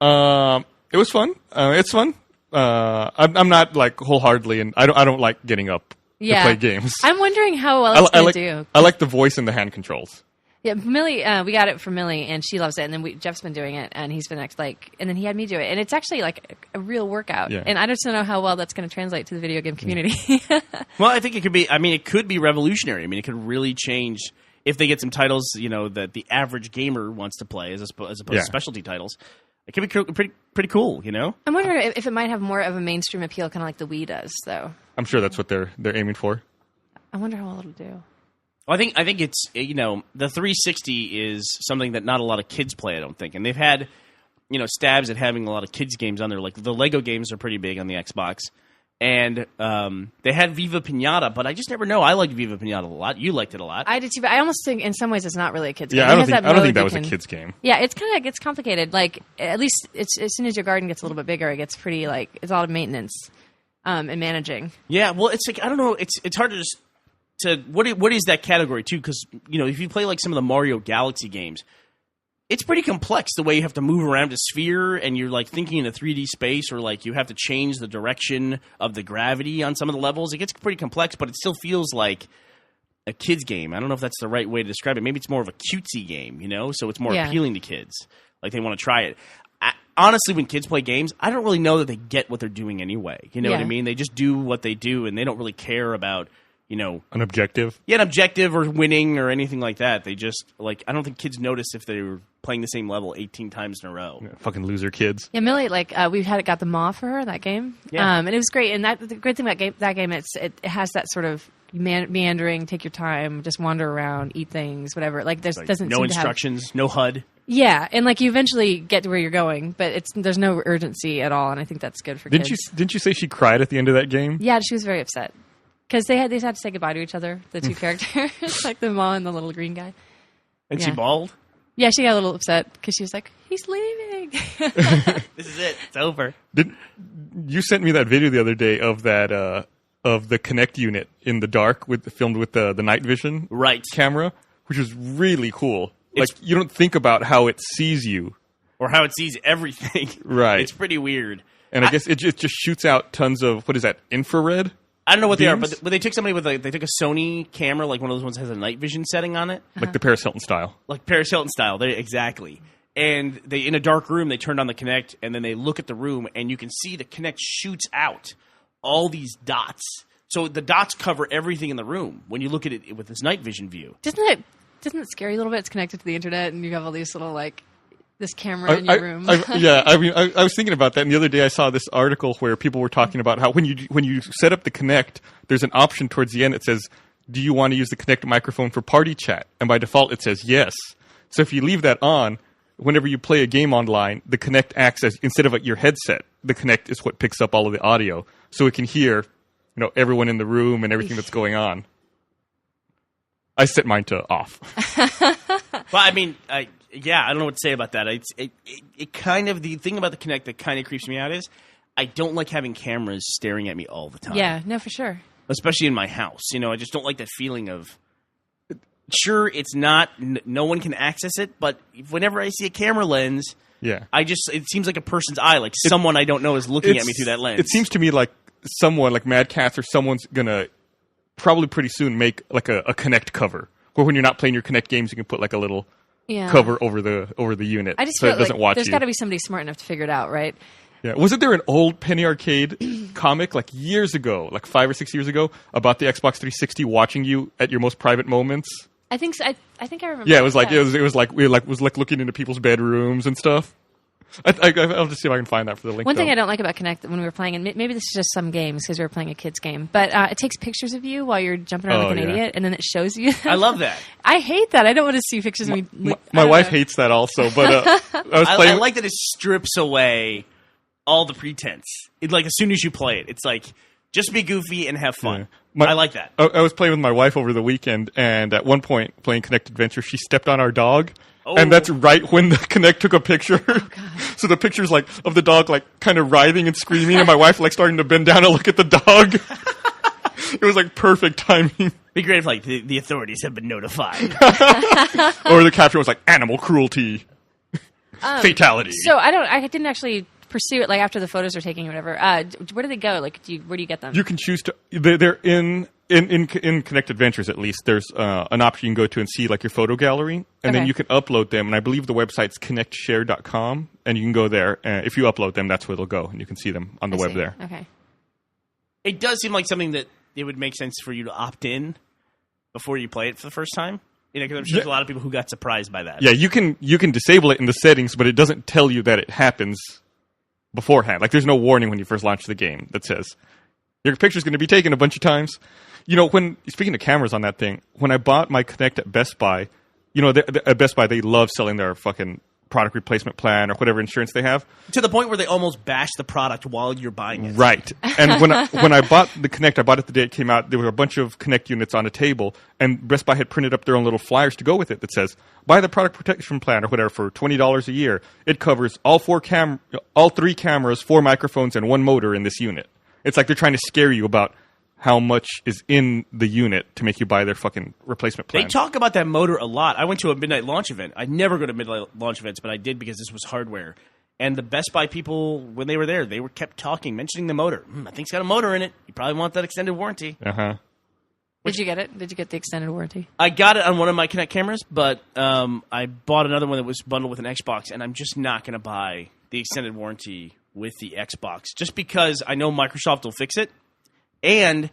It was fun. It's fun. I'm not like wholeheartedly, and I don't like getting up to play games. I'm wondering how well it's going to do. I like the voice and the hand controls. Yeah, Millie, we got it from Millie, and she loves it. And then Jeff's been doing it, and he's been and then he had me do it, and it's actually like a real workout. Yeah. And I just don't know how well that's going to translate to the video game community. Well, I think it could be. I mean, it could be revolutionary. I mean, it could really change if they get some titles, that the average gamer wants to play, as opposed to specialty titles. It could be pretty cool. I'm wondering if it might have more of a mainstream appeal, kind of like the Wii does, though. I'm sure that's what they're aiming for. I wonder how well it'll do. Well, I think it's the 360 is something that not a lot of kids play. I don't think, and they've had stabs at having a lot of kids games on there. Like the Lego games are pretty big on the Xbox, and they had Viva Pinata, but I just never know. I liked Viva Pinata a lot. You liked it a lot. I did too, but I almost think in some ways it's not really a kid's Yeah, game. I don't think that was a kid's game. Yeah, it's kind of gets complicated. Like at least it's as soon as your garden gets a little bit bigger, it gets pretty it's a lot of maintenance and managing. Yeah, well, it's like I don't know. It's hard to just. What is that category too? Because if you play like some of the Mario Galaxy games, it's pretty complex the way you have to move around a sphere and you're like thinking in a 3D space, or like you have to change the direction of the gravity on some of the levels. It gets pretty complex, but it still feels like a kid's game. I don't know if that's the right way to describe it. Maybe it's more of a cutesy game, so it's more appealing to kids. Like they want to try it. Honestly, when kids play games, I don't really know that they get what they're doing anyway. You know what I mean? They just do what they do, and they don't really care about an objective. Yeah, an objective or winning or anything like that. They just I don't think kids notice if they were playing the same level 18 times in a row. Yeah, fucking loser kids. Yeah, Millie, we've got the maw for her, that game. Yeah. And it was great. And the great thing about that game, it has that sort of meandering, take your time, just wander around, eat things, whatever. Doesn't no seem instructions, no HUD. Yeah, and you eventually get to where you're going, but there's no urgency at all, and I think that's good for kids. Didn't you say she cried at the end of that game? Yeah, she was very upset. Because they had to say goodbye to each other, the two characters, like the mom and the little green guy. And she bawled? Yeah, she got a little upset because she was like, he's leaving. This is it. It's over. You sent me that video the other day of that of the Kinect unit in the dark filmed with the night vision camera, which was really cool. You don't think about how it sees you. Or how it sees everything. Right. It's pretty weird. And I guess it just shoots out tons of, what is that, infrared? I don't know what beams? they are, but they took somebody they took a Sony camera, like one of those ones that has a night vision setting on it. Like the Paris Hilton style. Like Paris Hilton style, exactly. And in a dark room, they turned on the Kinect, and then they look at the room, and you can see the Kinect shoots out all these dots. So the dots cover everything in the room when you look at it with this night vision view. Doesn't it scare you a little bit? It's connected to the internet, and you have all these little this camera in your room. I was thinking about that, and the other day I saw this article where people were talking about how when you set up the Kinect, there's an option towards the end that says, "Do you want to use the Kinect microphone for party chat?" And by default, it says yes. So if you leave that on, whenever you play a game online, the Kinect acts as, instead of your headset, the Kinect is what picks up all of the audio. So it can hear, everyone in the room and everything that's going on. I set mine to off. Well, I mean, I don't know what to say about that. It kind of, the thing about the Kinect that kind of creeps me out is I don't like having cameras staring at me all the time. Yeah, no, for sure. Especially in my house. I just don't like that feeling of, sure, it's not, no one can access it, but whenever I see a camera lens, it seems like a person's eye, like someone I don't know is looking at me through that lens. It seems to me like someone, like Mad Cats or someone's going to probably pretty soon make like a Kinect cover, where when you're not playing your Kinect games, you can put like a little cover over the unit, I just so feel it doesn't watch there's you. got to be somebody smart enough to figure it out, right? Yeah, wasn't there an old Penny Arcade comic like years ago, like 5 or 6 years ago, about the Xbox 360 watching you at your most private moments? I think so. I think I remember. Yeah, it was like it was like looking into people's bedrooms and stuff. I'll just see if I can find that for the link. One thing I don't like about Kinect when we were playing, and maybe this is just some games because we were playing a kids game, but it takes pictures of you while you're jumping around like an idiot, and then it shows you. I love that. I hate that. I don't want to see pictures of me. My wife hates that also, but I was playing. I like that it strips away all the pretense. Like as soon as you play it, it's like just be goofy and have fun. I like that. I was playing with my wife over the weekend, and at one point playing Kinect Adventure, she stepped on our dog. Oh. And that's right when the Kinect took a picture. Oh, so the picture's like of the dog like kind of writhing and screaming, and my wife like starting to bend down and look at the dog. It was like perfect timing. Be great if like the authorities have been notified. Or the caption was like animal cruelty, fatality. So I didn't actually pursue it like after the photos are taken or whatever. Where do they go? Like, where do you get them? You can choose to. They're in Kinect Adventures at least. There's an option you can go to and see like your photo gallery, and then you can upload them. And I believe the website's connectshare.com, and you can go there. If you upload them, that's where they'll go, and you can see them on the web there. Okay. It does seem like something that it would make sense for you to opt in before you play it for the first time. Because I'm sure there's a lot of people who got surprised by that. Yeah, you can disable it in the settings, but it doesn't tell you that it happens beforehand. Like, there's no warning when you first launch the game that says your picture's going to be taken a bunch of times. When speaking of cameras on that thing, when I bought my Kinect at Best Buy, at Best Buy they love selling their fucking product replacement plan or whatever insurance they have. To the point where they almost bash the product while you're buying it. Right. And when I bought the Kinect, I bought it the day it came out. There were a bunch of Kinect units on a table, and Best Buy had printed up their own little flyers to go with it that says, buy the product protection plan or whatever for $20 a year. It covers all three cameras, 4 microphones, and 1 motor in this unit. It's like they're trying to scare you about how much is in the unit to make you buy their fucking replacement plan. They talk about that motor a lot. I went to a midnight launch event. I never go to midnight launch events, but I did because this was hardware. And the Best Buy people, when they were there, they were kept mentioning the motor. I think it's got a motor in it. You probably want that extended warranty. Uh-huh. Did you get it? Did you get the extended warranty? I got it on one of my Kinect cameras, but I bought another one that was bundled with an Xbox, and I'm just not going to buy the extended warranty with the Xbox, just because I know Microsoft will fix it. And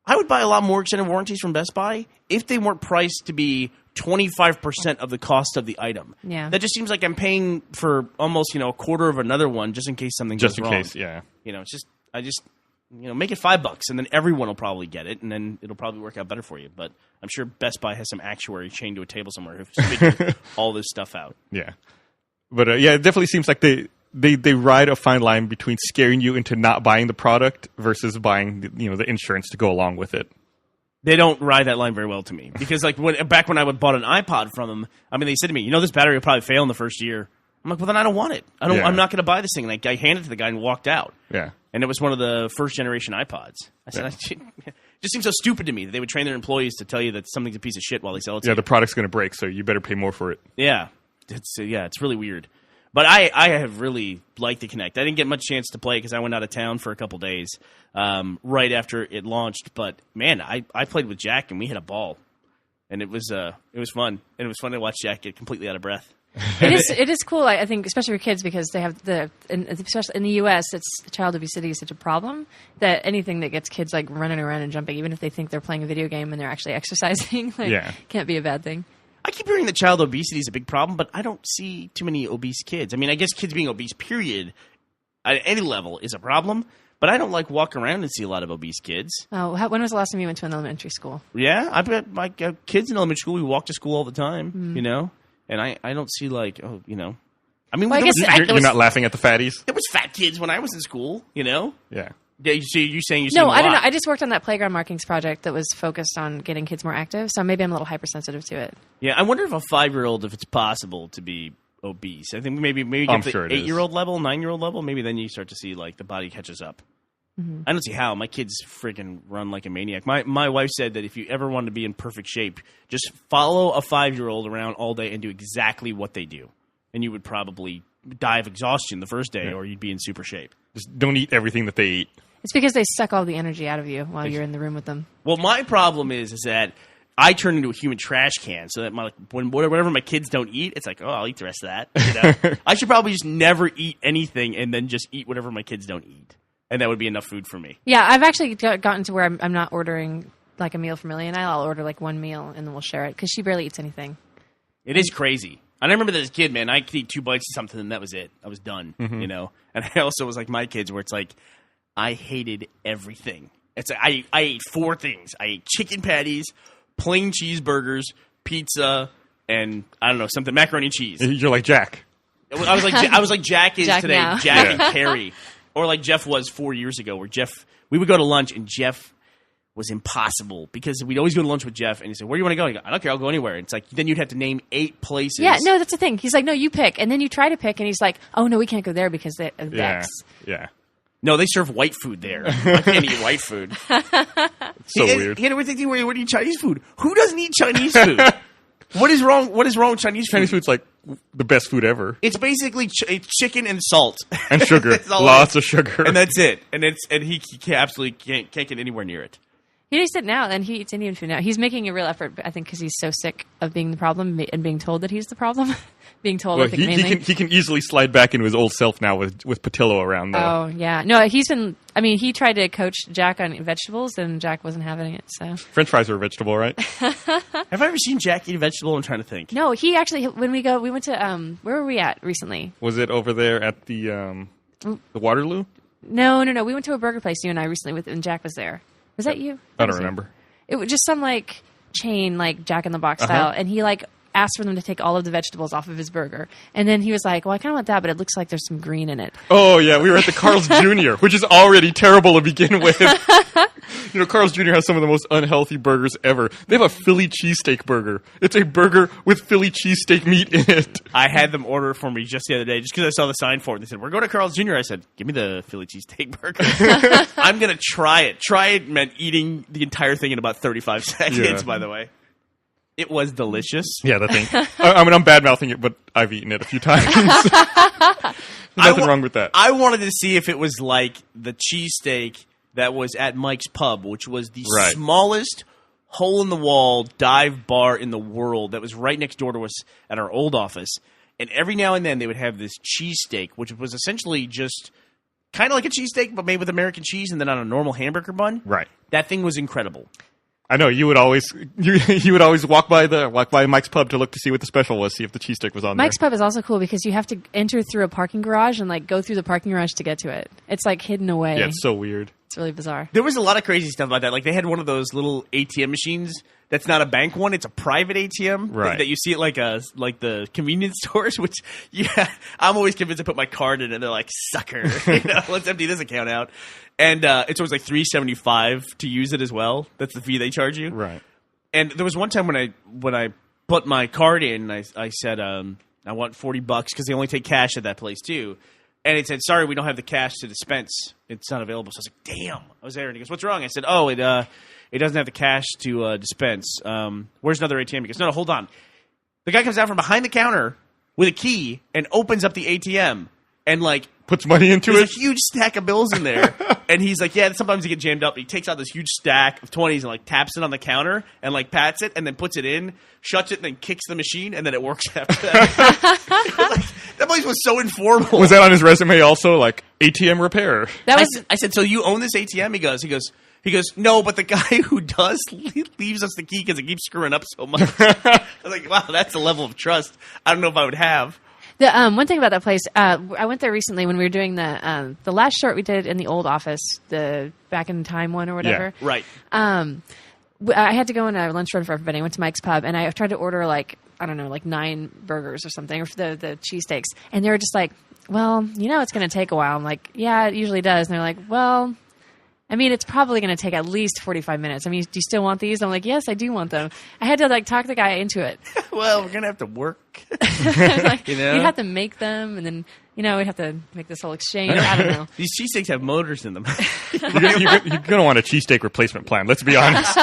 I would buy a lot more extended warranties from Best Buy if they weren't priced to be 25% of the cost of the item. Yeah. That just seems like I'm paying for almost, a quarter of another one just in case something goes wrong. Just in case, yeah. Make it $5 and then everyone will probably get it and then it'll probably work out better for you. But I'm sure Best Buy has some actuary chained to a table somewhere who's figuring all this stuff out. Yeah. But it definitely seems like they ride a fine line between scaring you into not buying the product versus buying the insurance to go along with it. They don't ride that line very well to me because back when I bought an iPod from them, they said to me, this battery will probably fail in the first year. I'm like, well, then I don't want it. I'm not going to buy this thing. And I handed it to the guy and walked out. Yeah. And it was one of the first generation iPods. I said, it just seems so stupid to me that they would train their employees to tell you that something's a piece of shit while they sell it to you. Yeah, the product's going to break, so you better pay more for it. Yeah. It's really weird. But I have really liked the Kinect. I didn't get much chance to play because I went out of town for a couple days right after it launched. But, man, I played with Jack, and we had a ball. And it was fun. And it was fun to watch Jack get completely out of breath. It is cool, I think, especially for kids, because they have especially in the U.S., child obesity is such a problem that anything that gets kids like running around and jumping, even if they think they're playing a video game and they're actually exercising, can't be a bad thing. I keep hearing that child obesity is a big problem, but I don't see too many obese kids. I guess kids being obese, period, at any level is a problem, but I don't walk around and see a lot of obese kids. Oh, when was the last time you went to an elementary school? Yeah, I've got my kids in elementary school. We walk to school all the time, And I don't see like, oh, you know. I mean, Well, I there guess was, You're not laughing at the fatties? there was fat kids when I was in school, you know? Yeah. Yeah, you saying you see No, them a I don't know. lot. I just worked on that playground markings project that was focused on getting kids more active. So maybe I'm a little hypersensitive to it. Yeah, I wonder if a 5-year-old, if it's possible to be obese. I think maybe get I'm to sure it the is. 8-year-old level, 9-year-old level. Maybe then you start to see like the body catches up. I don't see how. My kids freaking run like a maniac. My wife said that if you ever want to be in perfect shape, just follow a 5-year-old around all day and do exactly what they do, and you would probably die of exhaustion the first day, or you'd be in super shape. Just don't eat everything that they eat. It's because they suck all the energy out of you while you're in the room with them. Well, my problem is that I turn into a human trash can, so that whatever my kids don't eat, it's like, oh, I'll eat the rest of that. You know? I should probably just never eat anything and then just eat whatever my kids don't eat, and that would be enough food for me. Yeah, I've actually gotten to where I'm not ordering like a meal for Millie and I'll order like one meal and then we'll share it because she barely eats anything. It is crazy. And I remember that as a kid, man, I could eat 2 bites of something and that was it. I was done, you know? And I also was like my kids where it's like, I hated everything. It's I ate 4 things. I ate chicken patties, plain cheeseburgers, pizza, and I don't know, something, macaroni and cheese. You're like Jack. I was like Jack is Jack today, now. Jack and Carrie. Or like Jeff was 4 years ago, where we would go to lunch and Jeff was impossible because we'd always go to lunch with Jeff and he said, where do you want to go? He go, I don't care, I'll go anywhere. It's like, then you'd have to name 8 places. Yeah, no, that's the thing. He's like, no, you pick. And then you try to pick and he's like, oh, no, we can't go there because of X. Yeah. No, they serve white food there. I can't eat white food. It's so weird. He had everything to where you eat Chinese food. Who doesn't eat Chinese food? What is wrong with Chinese food? Chinese food's like the best food ever. It's basically it's chicken and salt. And sugar. That's all Lots it of sugar. And that's it. And he absolutely can't get anywhere near it. He eats it now, and he eats Indian food now. He's making a real effort, I think, because he's so sick of being the problem and being told that he's the problem. being told, Well, I think, mainly. he can easily slide back into his old self now with Patillo around, though. Oh, yeah. No, he tried to coach Jack on vegetables, and Jack wasn't having it, so. French fries are a vegetable, right? Have I ever seen Jack eat a vegetable? I'm trying to think. No, he actually, when we went to, where were we at recently? Was it over there at the Waterloo? No. We went to a burger place, you and I, recently, and Jack was there. Was that you? I don't remember. It was just some, like, chain, like, Jack in the Box style, and he, like, asked for them to take all of the vegetables off of his burger. And then he was like, well, I kind of want that, but it looks like there's some green in it. Oh, yeah. We were at the Carl's Jr., which is already terrible to begin with. You know, Carl's Jr. has some of the most unhealthy burgers ever. They have a Philly cheesesteak burger. It's a burger with Philly cheesesteak meat in it. I had them order it for me just the other day, just because I saw the sign for it. They said, we're going to Carl's Jr. I said, give me the Philly cheesesteak burger. I'm going to try it. Try it meant eating the entire thing in about 35 seconds, by the way. It was delicious. Yeah, that thing. I mean, I'm bad-mouthing it, but I've eaten it a few times. Nothing wrong with that. I wanted to see if it was like the cheesesteak that was at Mike's Pub, which was the smallest hole-in-the-wall dive bar in the world that was right next door to us at our old office. And every now and then they would have this cheesesteak, which was essentially just kind of like a cheesesteak, but made with American cheese and then on a normal hamburger bun. Right. That thing was incredible. I know you would always walk by Mike's Pub to look to see what the special was, see if the cheesesteak was on Mike's there. Pub is also cool because you have to enter through a parking garage and like go through the parking garage to get to it. It's like hidden away. Yeah, it's so weird. It's really bizarre. There was a lot of crazy stuff about that. Like they had one of those little ATM machines that's not a bank one; it's a private ATM that you see at like the convenience stores. Which, I'm always convinced to put my card in, and they're like, "Sucker, let's empty this account out." And it's always like $3.75 to use it as well. That's the fee they charge you, right? And there was one time when I put my card in, I said I want $40 because they only take cash at that place too. And it said, sorry, we don't have the cash to dispense. It's not available. So I was like, damn. I was there. And he goes, what's wrong? I said, oh, it doesn't have the cash to dispense. Where's another ATM? He goes, no, hold on. The guy comes out from behind the counter with a key and opens up the ATM and, like, puts money into it. There's a huge stack of bills in there. And he's like, yeah, sometimes you get jammed up. He takes out this huge stack of 20s and, like, taps it on the counter and, like, pats it and then puts it in, shuts it, and then kicks the machine, and then it works after that. That place was so informal. Was that on his resume also, like, ATM repair? I said, so you own this ATM? He goes, no, but the guy who does leaves us the key because it keeps screwing up so much. I was like, wow, that's a level of trust I don't know if I would have. The one thing about that place, I went there recently when we were doing the last short we did in the old office, the Back in Time one or whatever. Yeah, right. I had to go on a lunch run for everybody. I went to Mike's Pub, and I tried to order, like, I don't know, like 9 burgers or something, or the cheesesteaks. And they were just like, well, it's going to take a while. I'm like, yeah, it usually does. And they're like, well, I mean, it's probably going to take at least 45 minutes. I mean, do you still want these? I'm like, yes, I do want them. I had to like talk the guy into it. Well, we're gonna have to work. Like, you'd have to make them, and then we'd have to make this whole exchange. I don't know. These cheesesteaks have motors in them. You're going to want a cheesesteak replacement plan. Let's be honest.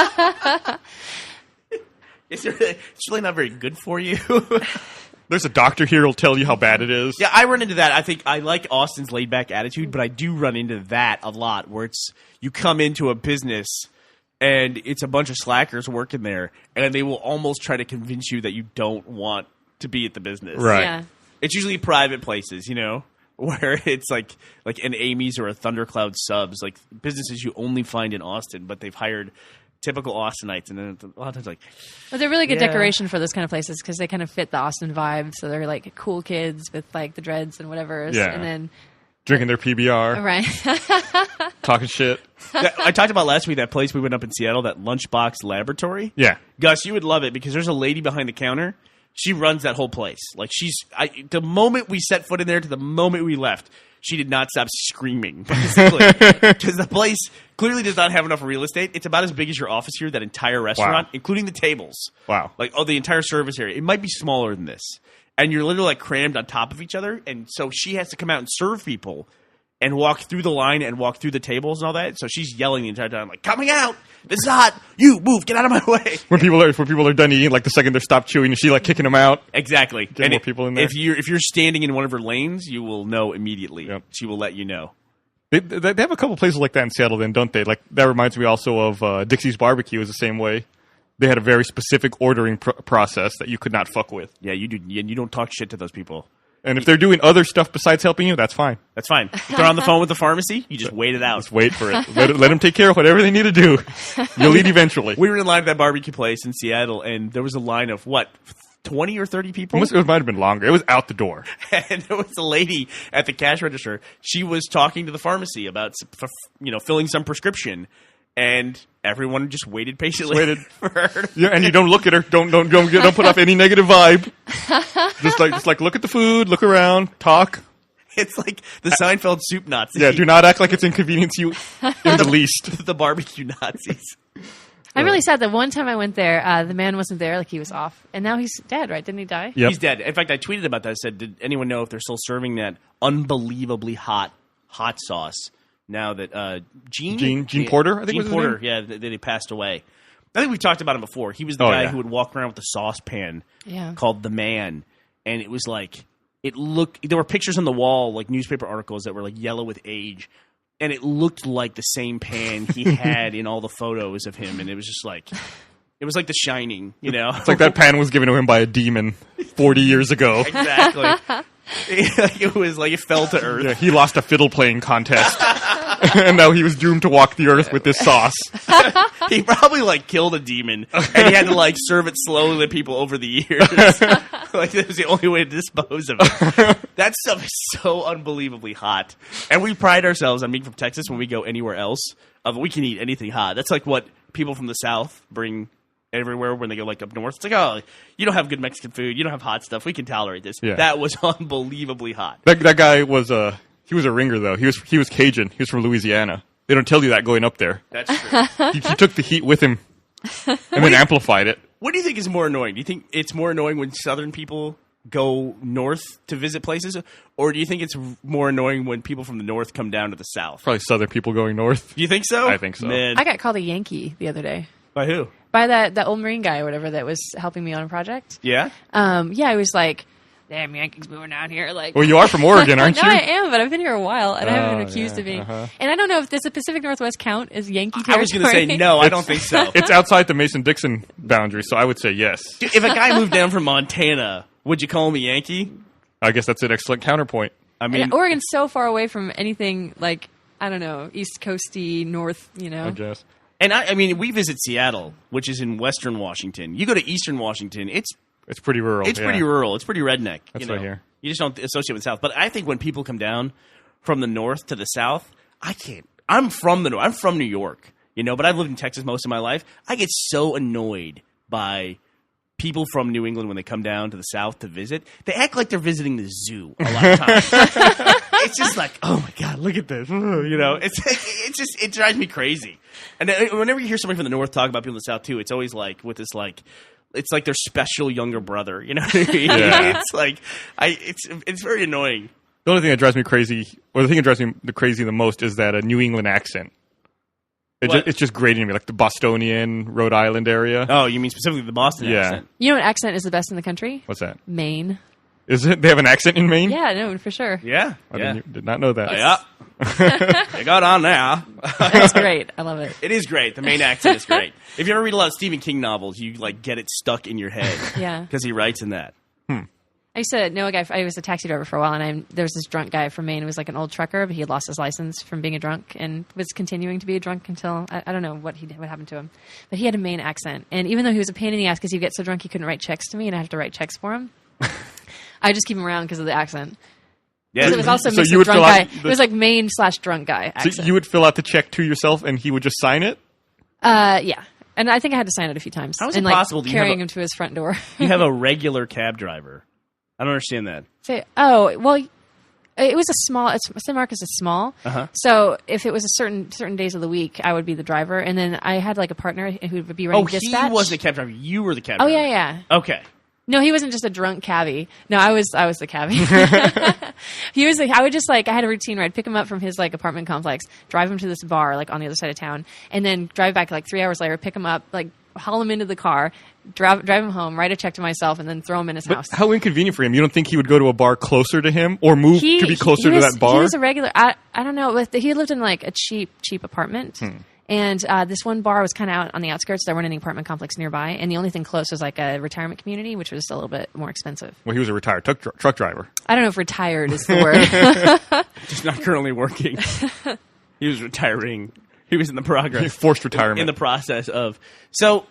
It's really not very good for you. There's a doctor here who'll tell you how bad it is. Yeah, I run into that. I think I like Austin's laid-back attitude, but I do run into that a lot, where it's you come into a business and it's a bunch of slackers working there, and they will almost try to convince you that you don't want to be at the business. Right. Yeah. It's usually private places, where it's like an Amy's or a Thundercloud Subs, like businesses you only find in Austin, but they've hired typical Austinites, and then a lot of times like, but they're really good Yeah. decoration for those kind of places because they kind of fit the Austin vibe. So they're like cool kids with like the dreads and whatever. Yeah. And then Drinking their PBR, right. talking shit. I talked about last week that place we went up in Seattle, that Lunchbox Laboratory. Yeah. Gus, you would love it because there's a lady behind the counter. She runs that whole place. Like the moment we set foot in there to the moment we left, she did not stop screaming, basically. Because the place clearly does not have enough real estate. It's about as big as your office here, that entire restaurant, including the tables. Wow. Like, the entire service area. It might be smaller than this. And you're literally like crammed on top of each other. And so she has to come out and serve people and walk through the line and walk through the tables and all that. So she's yelling the entire time, like, coming out! This is hot! You, move! Get out of my way! When people are done eating, like the second they stop chewing, is she like kicking them out? Exactly. Get more people in there. If you're standing in one of her lanes, you will know immediately. Yep. She will let you know. They have a couple places like that in Seattle, then, don't they? Like that reminds me also of Dixie's Barbecue is the same way. They had a very specific ordering process that you could not fuck with. Yeah, you do. And you don't talk shit to those people. And if they're doing other stuff besides helping you, that's fine. That's fine. If they're on the phone with the pharmacy, you just wait it out. Just wait for it. Let them take care of whatever they need to do. You'll eat eventually. We were in line at that barbecue place in Seattle, and there was a line of, 20 or 30 people? It might have been longer. It was out the door. And there was a lady at the cash register. She was talking to the pharmacy about, filling some prescription. And everyone just waited patiently for her. Yeah, and you don't look at her. Don't put off any negative vibe. Just like look at the food, look around, talk. It's like the Seinfeld soup Nazi. Yeah, do not act like it's inconvenience you in the least. The barbecue Nazis. I'm really sad that one time I went there, the man wasn't there, like he was off. And now he's dead, right? Didn't he die? Yep. He's dead. In fact, I tweeted about that. I said, did anyone know if they're still serving that unbelievably hot sauce? Now that Gene Porter, I think Gene was his Porter, name? yeah, that he passed away. I think we've talked about him before. He was the guy who would walk around with a saucepan called the Man, and it was like there were pictures on the wall, like newspaper articles that were like yellow with age, and it looked like the same pan he had in all the photos of him, and it was just like it was like The Shining, It's like that pan was given to him by a demon 40 years ago. Exactly. It was like it fell to earth. Yeah, he lost a fiddle playing contest, and now he was doomed to walk the earth with this sauce. He probably killed a demon, and he had to serve it slowly to people over the years. That was the only way to dispose of it. That stuff is so unbelievably hot, and we pride ourselves on being from Texas. When we go anywhere else, we can eat anything hot. That's like what people from the South bring everywhere when they go up north. It's like, oh, you don't have good Mexican food, you don't have hot stuff, we can tolerate this. Yeah. That was unbelievably hot. That guy was he was a ringer though. He was Cajun. He was from Louisiana. They don't tell you that going up there. That's true. He took the heat with him and then amplified it. What do you think is more annoying? Do you think it's more annoying when Southern people go north to visit places, or do you think it's more annoying when people from the north come down to the south? Probably Southern people going north. Do you think so? I think so. Man. I got called a Yankee the other day. By who? By that old Marine guy or whatever that was helping me on a project. Yeah? Yeah, I was like, damn, Yankees moving out here. Well, you are from Oregon, aren't you? No, I am, but I've been here a while, and I haven't been accused of being. uh-huh. And I don't know if does the Pacific Northwest count as Yankee territory? I was going to say no, I don't think so. It's outside the Mason-Dixon boundary, so I would say yes. Dude, if a guy moved down from Montana, would you call him a Yankee? I guess that's an excellent counterpoint. I mean, And Oregon's so far away from anything I don't know, East Coasty, North, I guess. And I mean, we visit Seattle, which is in Western Washington. You go to Eastern Washington, it's pretty rural. pretty rural. It's pretty redneck. That's what I hear. You just don't associate with the South. But I think when people come down from the North to the South, I can't. I'm from the North. I'm from New York, but I've lived in Texas most of my life. I get so annoyed by people from New England, when they come down to the South to visit, they act like they're visiting the zoo a lot of times. It's just like, oh my God, look at this. You know, it drives me crazy. And whenever you hear somebody from the North talk about people in the South too, it's always like with this like, it's like their special younger brother. You know what I mean? Yeah. It's like, it's very annoying. The only thing that drives me crazy, or the thing that drives me crazy the most, is that a New England accent. It's just grating to me, like the Bostonian, Rhode Island area. Oh, you mean specifically the Boston accent? You know what accent is the best in the country? What's that? Maine. Is it? They have an accent in Maine? Yeah, no, for sure. Yeah. I did not know that. Yeah. You got on now. That's great. I love it. It is great. The Maine accent is great. If you ever read a lot of Stephen King novels, you like get it stuck in your head. Yeah. Because he writes in that. I used to know a guy. I was a taxi driver for a while, and there was this drunk guy from Maine who was like an old trucker, but he had lost his license from being a drunk and was continuing to be a drunk until I don't know what happened to him. But he had a Maine accent, and even though he was a pain in the ass because he'd get so drunk he couldn't write checks to me, and I have to write checks for him. I just keep him around because of the accent. Yeah. It was also So mixed you with would drunk fill guy. out It was like Maine/drunk guy accent. So you would fill out the check to yourself, and he would just sign it? Yeah. And I think I had to sign it a few times. How is and, it possible that you carrying have him to his front door. You have a regular cab driver. I don't understand that. Well, it was a small. San Marcos is small, so if it was a certain days of the week, I would be the driver, and then I had like a partner who would be running dispatch. He wasn't a cab driver. You were the cab Oh driver. yeah. Okay. No, he wasn't just a drunk cabbie. No, I was the cabbie. He was like, I would just like, I had a routine where I'd pick him up from his like apartment complex, drive him to this bar like on the other side of town, and then drive back like 3 hours later, pick him up, like haul him into the car, drive him home, write a check to myself, and then throw him in his house. How inconvenient for him. You don't think he would go to a bar closer to him or move to be closer to that bar? He was a regular. I don't know. He lived in like a cheap apartment. And this one bar was kind of out on the outskirts. There weren't any apartment complex nearby. And the only thing close was like a retirement community, which was a little bit more expensive. Well, he was a retired truck driver. I don't know if retired is the word. Just not currently working. He was retiring. He was in the progress. Forced retirement. In the process of. So,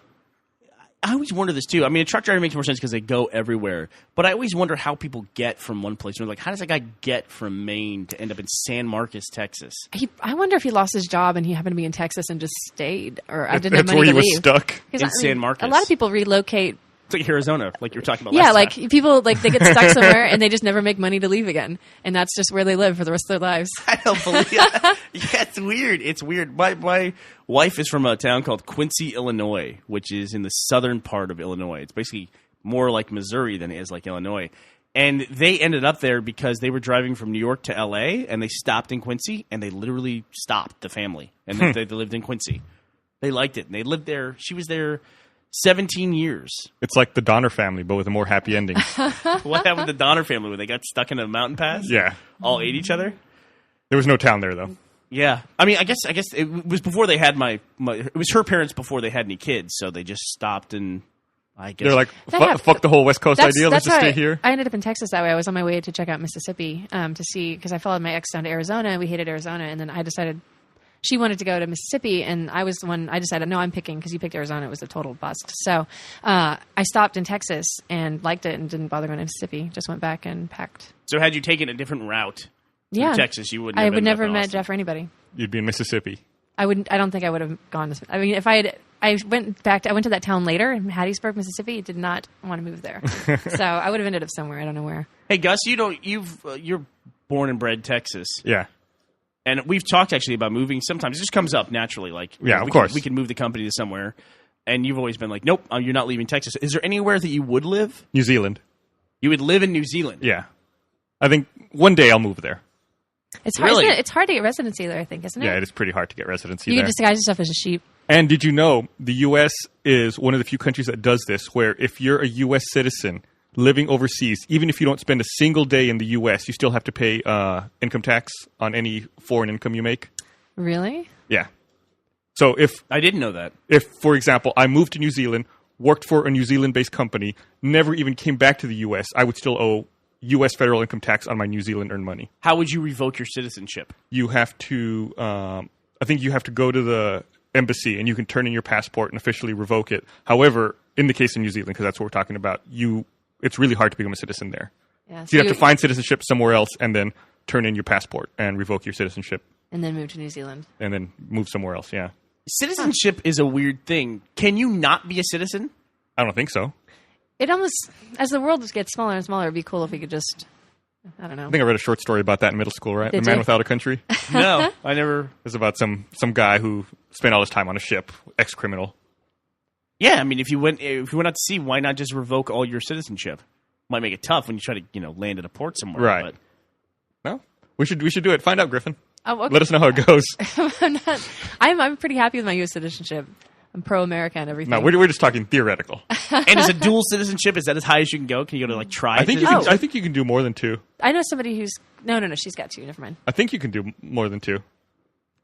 I always wonder this too. I mean, a truck driver makes more sense because they go everywhere. But I always wonder how people get from one place. Like, how does that guy get from Maine to end up in San Marcos, Texas? I wonder if he lost his job and he happened to be in Texas and just stayed, or I didn't have That's money where to he leave. was stuck. In San Marcos. A lot of people relocate. It's like Arizona, like you were talking about Yeah, last like time. people like they get stuck somewhere and they just never make money to leave again, and that's just where they live for the rest of their lives. I don't believe it. Yeah, it's weird. It's weird. My wife is from a town called Quincy, Illinois, which is in the southern part of Illinois. It's basically more like Missouri than it is like Illinois. And they ended up there because they were driving from New York to L.A., and they stopped in Quincy, and they literally stopped the family. And they lived in Quincy. They liked it, and they lived there. She was there 17 years. It's like the Donner Family, but with a more happy ending. What happened with the Donner family when they got stuck in a mountain pass? Yeah. All ate each other? There was no town there, though. Yeah. I mean, I guess it was before they had it was her parents before they had any kids, so they just stopped and I guess. They're like, fuck the whole West Coast idea, let's just stay here. I ended up in Texas that way. I was on my way to check out Mississippi to see, because I followed my ex down to Arizona. We hated Arizona, and then I decided she wanted to go to Mississippi, and I was the one. I decided, no, I'm picking, because you picked Arizona. It was a total bust. So I stopped in Texas and liked it and didn't bother going to Mississippi. Just went back and packed. So had you taken a different route to Texas, you wouldn't. I would never have met Jeff or anybody. You'd be in Mississippi. I don't think I would have gone to. I mean, if I had. I went to that town later in Hattiesburg, Mississippi. Did not want to move there, so I would have ended up somewhere. I don't know where. Hey Gus, you're born and bred Texas. Yeah. And we've talked actually about moving. Sometimes it just comes up naturally. Like, yeah, of course. We can move the company to somewhere. And you've always been like, nope, you're not leaving Texas. Is there anywhere that you would live? New Zealand. You would live in New Zealand? Yeah. I think one day I'll move there. It's hard. Really? It's hard to get residency there, I think, isn't it? Yeah, it is pretty hard to get residency You there. can disguise yourself as a sheep. And did you know the U.S. is one of the few countries that does this, where if you're a U.S. citizen living overseas, even if you don't spend a single day in the U.S., you still have to pay income tax on any foreign income you make? Really? Yeah. So if I didn't know that. If, for example, I moved to New Zealand, worked for a New Zealand-based company, never even came back to the U.S., I would still owe U.S. federal income tax on my New Zealand earned money. How would you revoke your citizenship? You have to, I think you have to go to the embassy and you can turn in your passport and officially revoke it. However, in the case of New Zealand, because that's what we're talking about, it's really hard to become a citizen there. Yeah, so you have to find citizenship somewhere else and then turn in your passport and revoke your citizenship. And then move to New Zealand. And then move somewhere else, yeah. Citizenship is a weird thing. Can you not be a citizen? I don't think so. It almost, as the world gets smaller and smaller, it'd be cool if we could just, I don't know. I think I read a short story about that in middle school, right? Did The Man you? Without a Country. No, I never. It's about some guy who spent all his time on a ship, ex-criminal. Yeah, I mean, if you went out to sea, why not just revoke all your citizenship? Might make it tough when you try to land at a port somewhere. Right. But No, we should do it. Find out, Griffin. Oh, okay. Let us know how it goes. I'm pretty happy with my U.S. citizenship. I'm pro-America and everything. No, we're just talking theoretical. and is a dual citizenship, is that as high as you can go? Can you go to like try? I think you can do more than 2. I know somebody who's no, she's got 2. Never mind. I think you can do more than 2.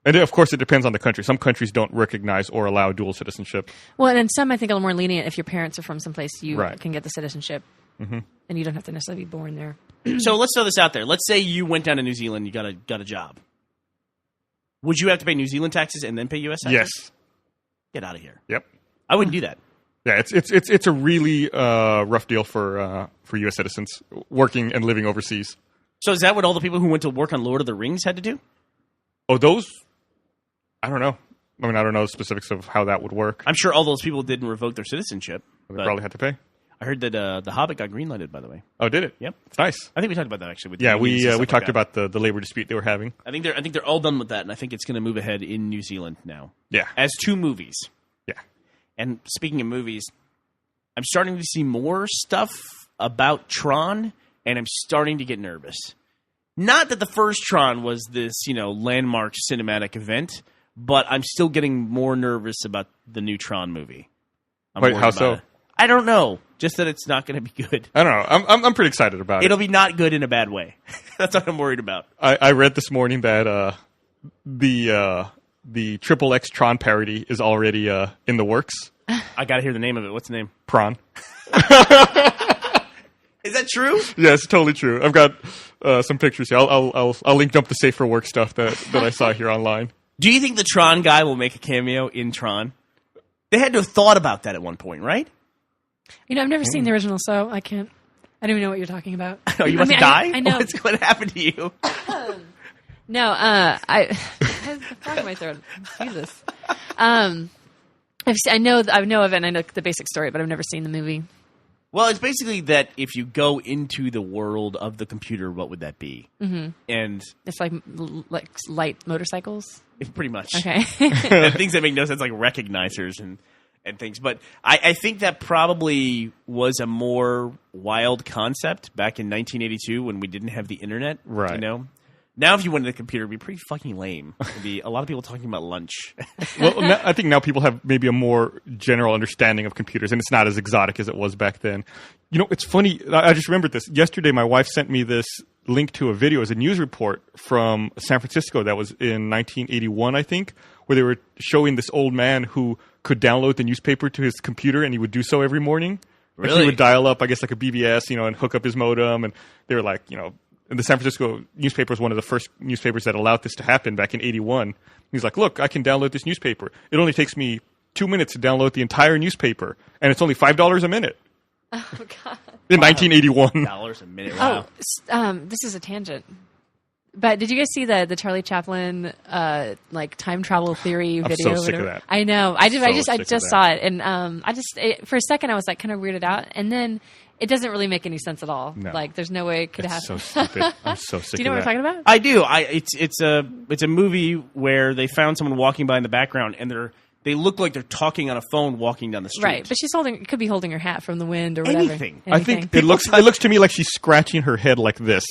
And of course, it depends on the country. Some countries don't recognize or allow dual citizenship. Well, and in some, I think, a little more lenient. If your parents are from someplace, you Right. can get the citizenship, and you don't have to necessarily be born there. So let's throw this out there. Let's say you went down to New Zealand, you got a job. Would you have to pay New Zealand taxes and then pay U.S. taxes? Yes. Get out of here. Yep. I wouldn't do that. Yeah, it's a really rough deal for U.S. citizens working and living overseas. So is that what all the people who went to work on Lord of the Rings had to do? Oh, those? I don't know. I mean, I don't know the specifics of how that would work. I'm sure all those people didn't revoke their citizenship. They but probably had to pay. I heard that The Hobbit got greenlighted, by the way. Oh, did it? Yep. It's nice. I think we talked about that actually. With Yeah, the unions and we stuff like talked that. about the labor dispute they were having. I think they're all done with that, and I think it's going to move ahead in New Zealand now. Yeah. As 2 movies. Yeah. And speaking of movies, I'm starting to see more stuff about Tron, and I'm starting to get nervous. Not that the first Tron was this, landmark cinematic event, but I'm still getting more nervous about the new Tron movie. I'm Wait, worried how about so? it. I don't know. Just that it's not going to be good. I don't know. I'm pretty excited about it. It'll be not good in a bad way. That's what I'm worried about. I read this morning that the Triple X Tron parody is already in the works. I got to hear the name of it. What's the name? Pron. Is that true? Yeah, it's totally true. I've got some pictures here. I'll link up the Safe for Work stuff that I saw here online. Do you think the Tron guy will make a cameo in Tron? They had to have thought about that at one point, right? I've never seen the original, so I can't. I don't even know what you're talking about. Oh, you must die? I know. What's going to happen to you? No, I have a frog in my throat. Jesus. I know of it, and I know the basic story, but I've never seen the movie. Well, it's basically that if you go into the world of the computer, what would that be? Mm-hmm. And It's like light motorcycles. pretty much. Okay. And things that make no sense, like recognizers and things. But I think that probably was a more wild concept back in 1982 when we didn't have the internet. Right. Now, if you went to the computer, it'd be pretty fucking lame. It'd be a lot of people talking about lunch. Well, I think now people have maybe a more general understanding of computers, and it's not as exotic as it was back then. It's funny. I just remembered this. Yesterday, my wife sent me this link to a video as a news report from San Francisco that was in 1981, I think, where they were showing this old man who could download the newspaper to his computer, and he would do so every morning. Like, Really? he would dial up, I guess, like a BBS, and hook up his modem, and they were like, and the San Francisco newspaper was one of the first newspapers that allowed this to happen back in 81. He's like, look, I can download this newspaper. It only takes me 2 minutes to download the entire newspaper, and it's only $5 a minute. Oh, God. In 1981. $1 a minute. Wow. This is a tangent. But did you guys see the Charlie Chaplin time travel theory I'm video? so sick of whatever? that. I know. I sick of just that. saw it, and for a second I was like kind of weirded out, and then it doesn't really make any sense at all. No. Like there's no way it could It's happen. so stupid. I'm so sick Do you know of what that. I'm talking about? I do. It's a movie where they found someone walking by in the background, and they look like they're talking on a phone walking down the street. Right, but she's could be holding her hat from the wind or whatever. Anything. I think it looks to me like she's scratching her head like this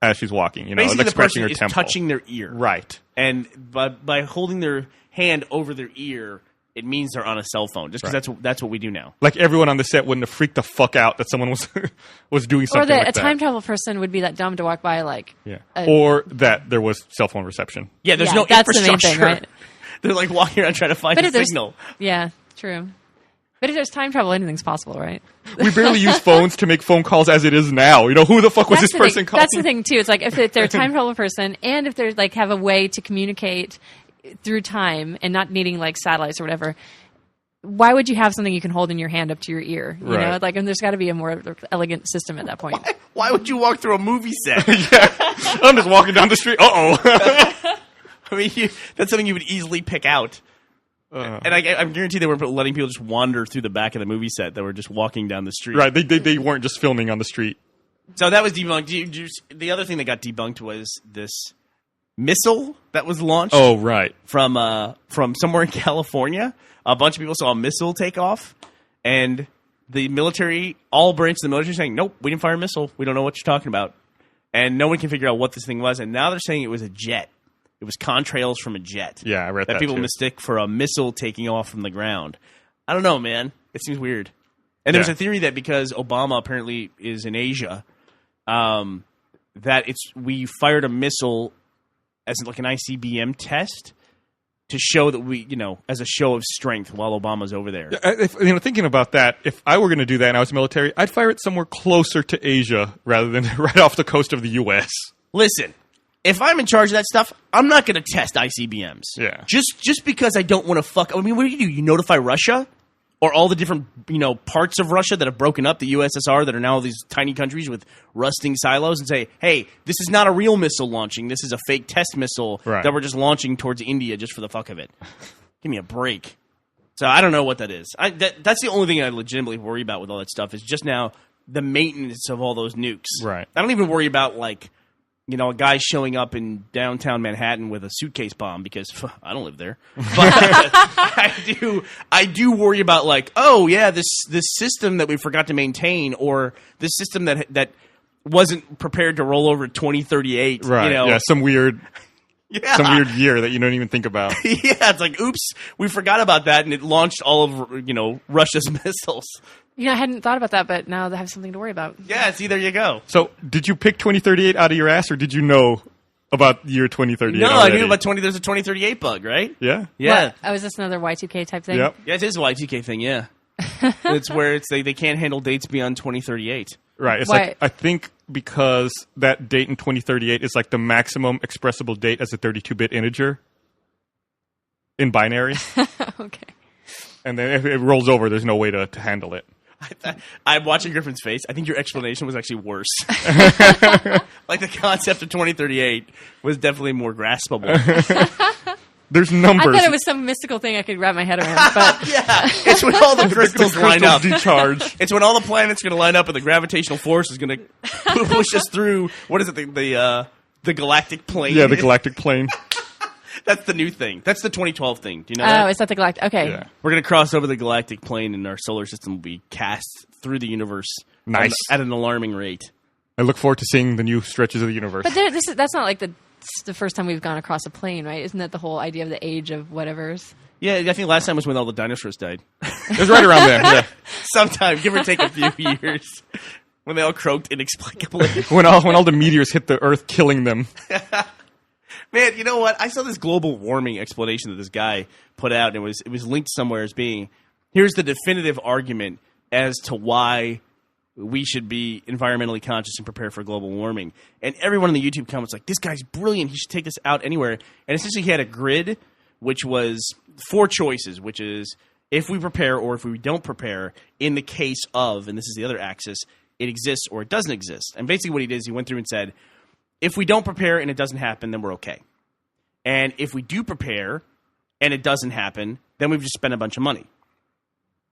as she's walking. Basically, like the scratching person her is temple. touching their ear. Right. And by holding their hand over their ear, it means they're on a cell phone. Just because that's what we do now. Like everyone on the set wouldn't have freaked the fuck out that someone was doing or something that like a that. time travel person would be that dumb to walk by Yeah. a- Or that there was cell phone reception. Yeah, there's Yeah, no that's the main infrastructure. thing, right? They're like walking around trying to find a if there's- signal. Yeah, true. But if there's time travel, anything's possible, right? We barely use phones to make phone calls as it is now. Who the fuck was this the person thing. calling? That's the thing too. It's like if they're a time travel person, and if they're have a way to communicate through time and not needing satellites or whatever. Why would you have something you can hold in your hand up to your ear? You know, Right. and there's got to be a more elegant system at that point. Why would you walk through a movie set? I'm just walking down the street. Uh-oh. I mean, that's something you would easily pick out. And I guarantee they were letting people just wander through the back of the movie set that were just walking down the street. Right, they weren't just filming on the street. So that was debunked. The other thing that got debunked was this missile that was launched. Oh, right. From somewhere in California. A bunch of people saw a missile take off, and the military, all branches of the military, saying, "Nope, we didn't fire a missile. We don't know what you're talking about," and no one can figure out what this thing was. And now they're saying it was a jet. It was contrails from a jet. Yeah, I read that people too. mistake for a missile taking off from the ground. I don't know, man. It seems weird. And there's a theory that because Obama apparently is in Asia, that we fired a missile as like an ICBM test to show that we, as a show of strength while Obama's over there. Thinking about that, if I were going to do that and I was military, I'd fire it somewhere closer to Asia rather than right off the coast of the U.S. Listen. If I'm in charge of that stuff, I'm not going to test ICBMs. Yeah. Just because I don't want to fuck. I mean, what do? You notify Russia or all the different parts of Russia that have broken up the USSR that are now these tiny countries with rusting silos and say, hey, this is not a real missile launching. This is a fake test missile that we're just launching towards India just for the fuck of it. Give me a break. So I don't know what that is. That's the only thing I legitimately worry about with all that stuff is just now the maintenance of all those nukes. Right. I don't even worry about a guy showing up in downtown Manhattan with a suitcase bomb because I don't live there. But I do worry about this system that we forgot to maintain or this system that wasn't prepared to roll over 2038. Right. Yeah, some weird year that you don't even think about. Yeah, it's like, oops, we forgot about that and it launched all of, Russia's missiles. I hadn't thought about that, but now I have something to worry about. Yeah, see, there you go. So, did you pick 2038 out of your ass, or did you know about year 2038 No, already? I knew about there's a 2038 bug, right? Yeah? Yeah. What? Oh, is this another Y2K type thing? Yep. Yeah, it is a Y2K thing, yeah. It's where they can't handle dates beyond 2038. Right. It's like, I think because that date in 2038 is like the maximum expressible date as a 32-bit integer in binary. Okay. And then if it rolls over, there's no way to handle it. I'm watching Griffin's face. I think your explanation was actually worse. Like the concept of 2038 was definitely more graspable. There's numbers. I thought it was some mystical thing I could wrap my head around. But Yeah, it's when all the crystals line up. Decharge. It's when all the planets are going to line up and the gravitational force is going to push us through. What is it? The galactic plane. Yeah, the galactic plane. That's the new thing. That's the 2012 thing. Do you know that? is that the galactic? Okay. Yeah. We're going to cross over the galactic plane and our solar system will be cast through the universe. Nice. At an alarming rate. I look forward to seeing the new stretches of the universe. But that's not like the first time we've gone across a plane, right? Isn't that the whole idea of the age of whatever's? Yeah, I think last time was when all the dinosaurs died. It was right around there. Yeah. Sometime, give or take a few years. When they all croaked inexplicably. When all the meteors hit the Earth, killing them. Man, you know what? I saw this global warming explanation that this guy put out, and it was linked somewhere as being, here's the definitive argument as to why we should be environmentally conscious and prepare for global warming. And everyone in the YouTube comments like, this guy's brilliant. He should take this out anywhere. And essentially he had a grid, which was 4 choices, which is if we prepare or if we don't prepare in the case of, and this is the other axis, it exists or it doesn't exist. And basically what he did is he went through and said, if we don't prepare and it doesn't happen, then we're okay. And if we do prepare and it doesn't happen, then we've just spent a bunch of money.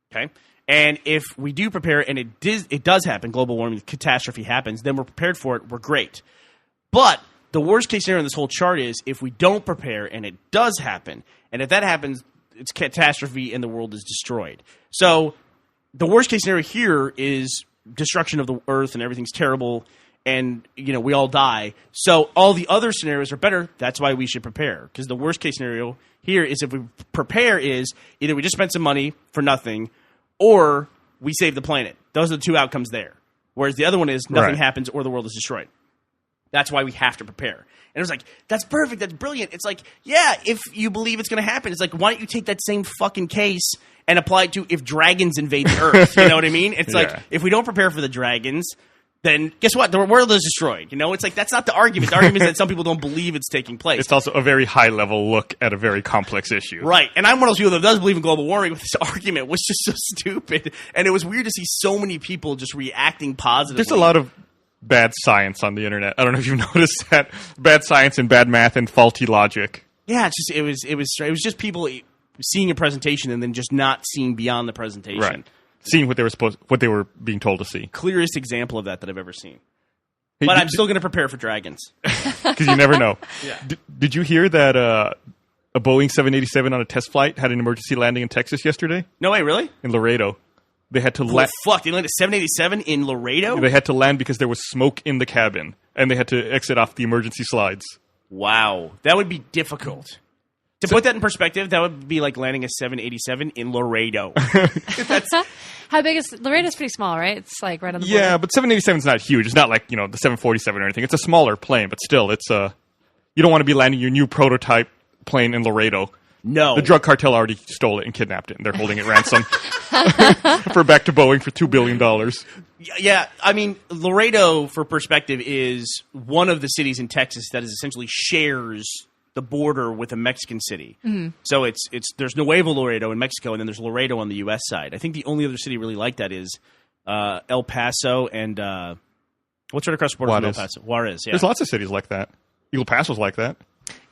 Okay? And if we do prepare and it does happen, global warming, catastrophe happens, then we're prepared for it, we're great. But the worst case scenario in this whole chart is if we don't prepare and it does happen, and if that happens, it's catastrophe and the world is destroyed. So the worst case scenario here is destruction of the earth and everything's terrible and, we all die. So all the other scenarios are better. That's why we should prepare. Because the worst case scenario here is if we prepare is either we just spent some money for nothing or we save the planet. Those are the 2 outcomes there. Whereas the other one is nothing happens or the world is destroyed. That's why we have to prepare. And it was like, that's perfect. That's brilliant. It's like, yeah, if you believe it's going to happen. It's like, why don't you take that same fucking case and apply it to if dragons invade the Earth? You know what I mean? It's like, if we don't prepare for the dragons, then guess what? The world is destroyed. It's like, that's not the argument. The argument is that some people don't believe it's taking place. It's also a very high-level look at a very complex issue. Right. And I'm one of those people that does believe in global warming, but this argument was just so stupid. And it was weird to see so many people just reacting positively. There's a lot of bad science on the internet. I don't know if you've noticed that. Bad science and bad math and faulty logic. Yeah, it was just people seeing a presentation and then just not seeing beyond the presentation. Right. Seeing what they were being told to see. Clearest example of that I've ever seen. Hey, But I'm still going to prepare for dragons. Because you never know. Yeah. Did you hear that a Boeing 787 on a test flight had an emergency landing in Texas yesterday? No way, really? In Laredo. They had to Oh, land. fuck. They landed a 787 in Laredo? They had to land because there was smoke in the cabin, and they had to exit off the emergency slides. Wow. That would be difficult. To put that in perspective, that would be like landing a 787 in Laredo. How big is Laredo's? Pretty small, right? It's like right on the border. Yeah, but 787 is not huge. It's not like the 747 or anything. It's a smaller plane, but still, it's you don't want to be landing your new prototype plane in Laredo. No. The drug cartel already stole it and kidnapped it, and they're holding it ransom for back to Boeing for $2 billion. Yeah, I mean, Laredo, for perspective, is one of the cities in Texas that is essentially shares the border with a Mexican city. Mm-hmm. So there's Nuevo Laredo in Mexico, and then there's Laredo on the U.S. side. I think the only other city really like that is El Paso and what's right across the border from El Paso? Juarez. Yeah. There's lots of cities like that. Eagle Paso's like that.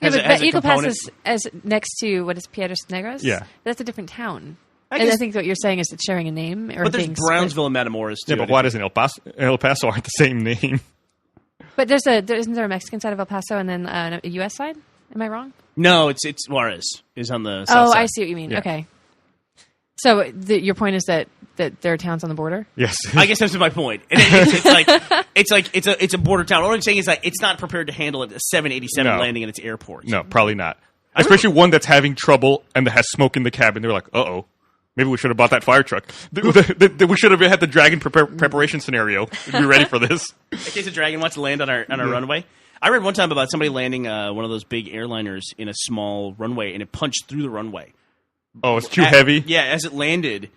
Yeah, Has but a Eagle Pass component- is as next to what is Piedras Negras? Yeah. That's a different town. I And I guess- think what you're saying is it's sharing a name or But there's being split. Brownsville and Matamoros, too. Yeah, but why doesn't El Paso aren't the same name? But isn't there a Mexican side of El Paso and then a U.S. side? Am I wrong? No, it's Juarez is on the south Oh, side. I see what you mean. Yeah. Okay. So your point is that there are towns on the border? Yes. I guess that's my point. And it's a border town. All I'm saying is that it's not prepared to handle a 787 No. landing in its airport. No, probably not. Especially one that's having trouble and that has smoke in the cabin. They're like, uh-oh. Maybe we should have bought that fire truck. We should have had the dragon preparation scenario. Be ready for this. In case a dragon wants to land on our runway. I read one time about somebody landing one of those big airliners in a small runway, and it punched through the runway. Oh, it's too heavy? Yeah, as it landed,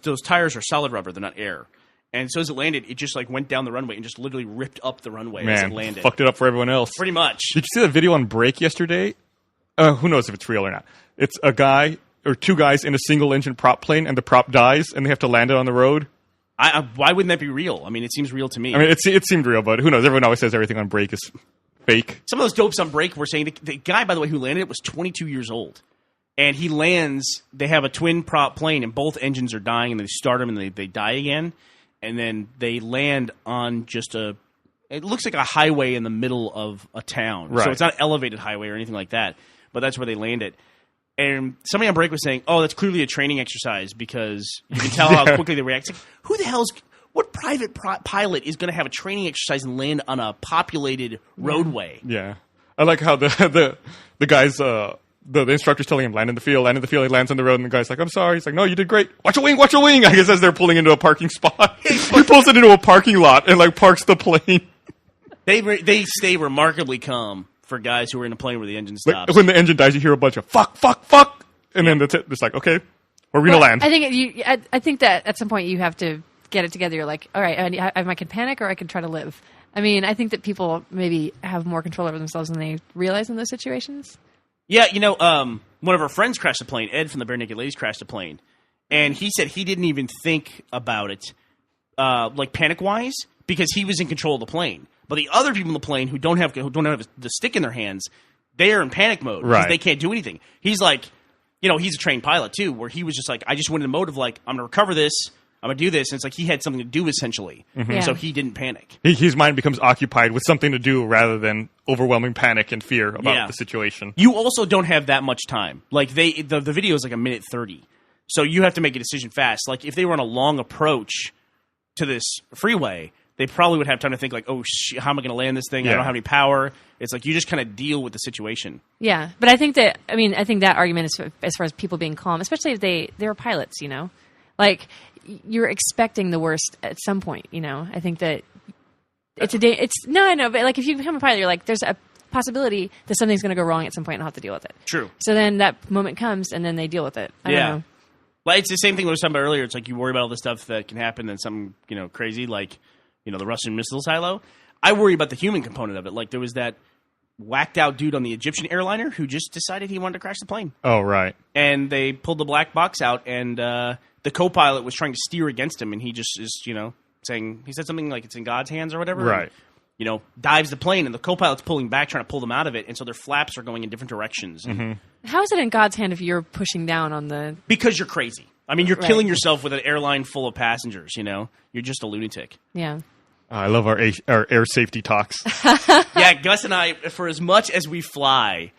those tires are solid rubber; they're not air. And so as it landed, it just like went down the runway and just literally ripped up the runway as it Man, landed. fucked it up for everyone else. Pretty much. Did you see that video on Break yesterday? Who knows if it's real or not. It's a guy or two guys in a single-engine prop plane, and the prop dies, and they have to land it on the road. Why wouldn't that be real? I mean, it seems real to me. I mean, it seemed real, but who knows? Everyone always says everything on Break is fake. Some of those dopes on Break were saying the guy, by the way, who landed it was 22 years old. And he lands, they have a twin prop plane, and both engines are dying, and they start them, and they die again. And then they land on just it looks like a highway in the middle of a town. Right. So it's not an elevated highway or anything like that, but that's where they land it. And somebody on Break was saying, oh, that's clearly a training exercise because you can tell how quickly they react. It's like, who the hell's... What private pilot is going to have a training exercise and land on a populated roadway? Yeah. I like how the guys... The instructor's telling him, land in the field, he lands on the road, and the guy's like, I'm sorry. He's like, no, you did great. Watch a wing, I guess as they're pulling into a parking spot. He pulls it into a parking lot and, like, parks the plane. They stay remarkably calm for guys who are in a plane where the engine Like, stops. when the engine dies, you hear a bunch of fuck. And then that's it. It's like, okay, where are we going to land? I think that at some point you have to get it together. You're like, all right, I can panic or I can try to live. I mean, I think that people maybe have more control over themselves than they realize in those situations. Yeah, one of our friends crashed a plane. Ed from the Bare Naked Ladies crashed a plane. And he said he didn't even think about it, like panic-wise, because he was in control of the plane. But the other people in the plane who don't have the stick in their hands, they are in panic mode because Right. they can't do anything. He's like, he's a trained pilot too, where he was just like, I just went in the mode of like, I'm going to recover this, I'm going to do this. And it's like he had something to do essentially. Mm-hmm. Yeah. So he didn't panic. His mind becomes occupied with something to do rather than overwhelming panic and fear about the situation. You also don't have that much time. Like the video is like 1:30, so you have to make a decision fast. Like if they were on a long approach to this freeway, they probably would have time to think like, oh, how am I going to land this thing? I Yeah. don't have any power. It's like you just kind of deal with the situation. Yeah, but I think that argument is as far as people being calm, especially if they were pilots. Like you're expecting the worst at some point. I think that it's I know, but like if you become a pilot, you're like, there's a possibility that something's going to go wrong at some point and I'll have to deal with it. True. So then that moment comes and then they deal with it. I don't know. Like it's the same thing we were talking about earlier. It's like you worry about all the stuff that can happen and something crazy like the Russian missile silo. I worry about the human component of it. Like there was that whacked out dude on the Egyptian airliner who just decided he wanted to crash the plane. Oh, right. And they pulled the black box out, and the co-pilot was trying to steer against him, and he just is, saying, he said something like it's in God's hands or whatever. Right. dives the plane, and the co-pilot's pulling back, trying to pull them out of it, and so their flaps are going in different directions. How is it in God's hand if you're pushing down on the... Because you're crazy. I mean, you're killing yourself with an airline full of passengers, You're just a lunatic. Yeah. I love our air safety talks. Yeah, Gus and I, for as much as we fly,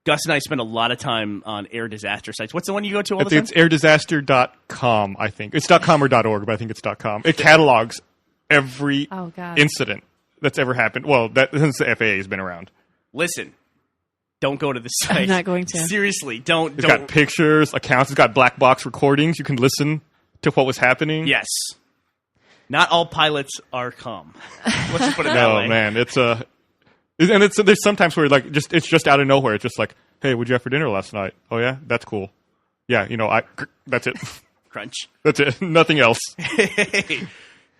Gus and I spend a lot of time on air disaster sites. What's the one you go to all the time? It's airdisaster.com, I think. It's .com or .org, but I think it's .com. It catalogs every incident that's ever happened. Well, since the FAA has been around. Listen, don't go to the site. I'm not going to. Seriously, don't. It's got pictures, accounts. It's got black box recordings. You can listen to what was happening. Yes. Not all pilots are calm. Let's just put it that way. No, man, there's sometimes where it's just out of nowhere. It's just like, hey, what'd you have for dinner last night? Oh yeah, that's cool. Yeah, that's it. Crunch. That's it. Nothing else.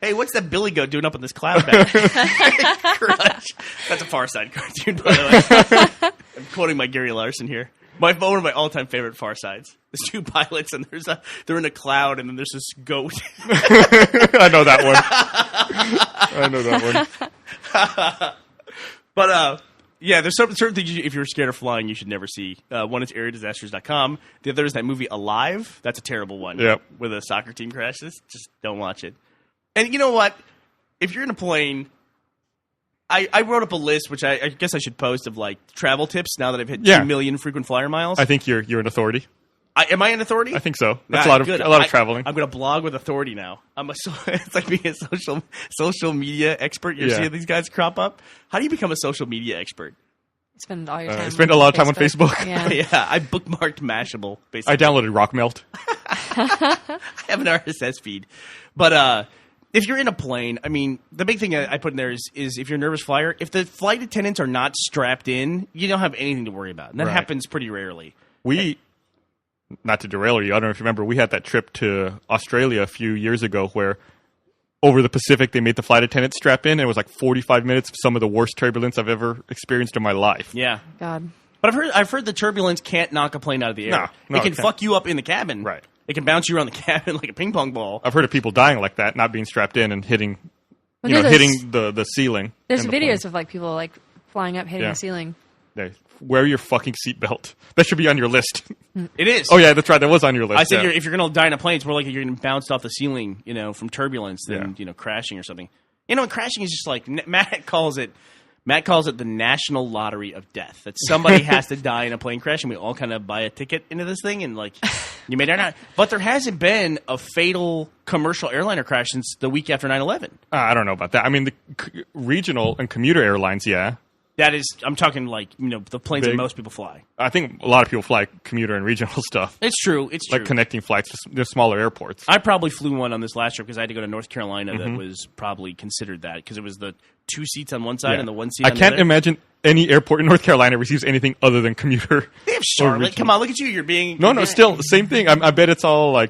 Hey, what's that Billy Goat doing up in this cloud back? Crunch. That's a Far Side cartoon, by the way. I'm quoting my Gary Larson here. One of my all-time favorite Far Sides. There's two pilots, and they're in a cloud, and then there's this goat. I know that one. But there's certain things if you're scared of flying, you should never see. One is areadisasters.com. The other is that movie Alive. That's a terrible one. Yep. Where the soccer team crashes. Just don't watch it. And you know what? If you're in a plane, I wrote up a list, which I guess I should post, of travel tips now that I've hit 2 million frequent flyer miles. I think you're an authority. Am I an authority? I think so. That's a lot of traveling. I'm going to blog with authority now. It's like being a social media expert. You're seeing these guys crop up. How do you become a social media expert? Spend all your time. Spend a lot of time on Facebook. Yeah. Yeah, I bookmarked Mashable. Basically, I downloaded Rockmelt. I have an RSS feed, but if you're in a plane, I mean, the big thing I put in there is if you're a nervous flyer, if the flight attendants are not strapped in, you don't have anything to worry about, and that happens pretty rarely. Not to derail you, I don't know if you remember, we had that trip to Australia a few years ago where over the Pacific they made the flight attendants strap in, and it was like 45 minutes of some of the worst turbulence I've ever experienced in my life. Yeah. God. But I've heard the turbulence can't knock a plane out of the air. No, it can fuck you up in the cabin. Right. It can bounce you around the cabin like a ping pong ball. I've heard of people dying like that, not being strapped in and hitting the ceiling. There's videos of people flying up, hitting the ceiling. Wear your fucking seatbelt. That should be on your list. It is. Oh yeah, that's right. That was on your list. I said if you're going to die in a plane, it's more like you're getting bounced off the ceiling, from turbulence than crashing or something. Crashing is just like Matt calls it the national lottery of death. That somebody has to die in a plane crash, and we all kind of buy a ticket into this thing, and you may or not. But there hasn't been a fatal commercial airliner crash since the week after 9/11. I don't know about that. I mean, the regional and commuter airlines, yeah. That is, I'm talking the planes that most people fly. I think a lot of people fly commuter and regional stuff. It's true. It's true. Like connecting flights to smaller airports. I probably flew one on this last trip because I had to go to North Carolina that was probably considered that because it was the 2 seats on one side and the 1 seat on the other. I can't imagine any airport in North Carolina receives anything other than commuter. They have Charlotte. Come on, look at you. You're being... No, still, same thing. I bet it's all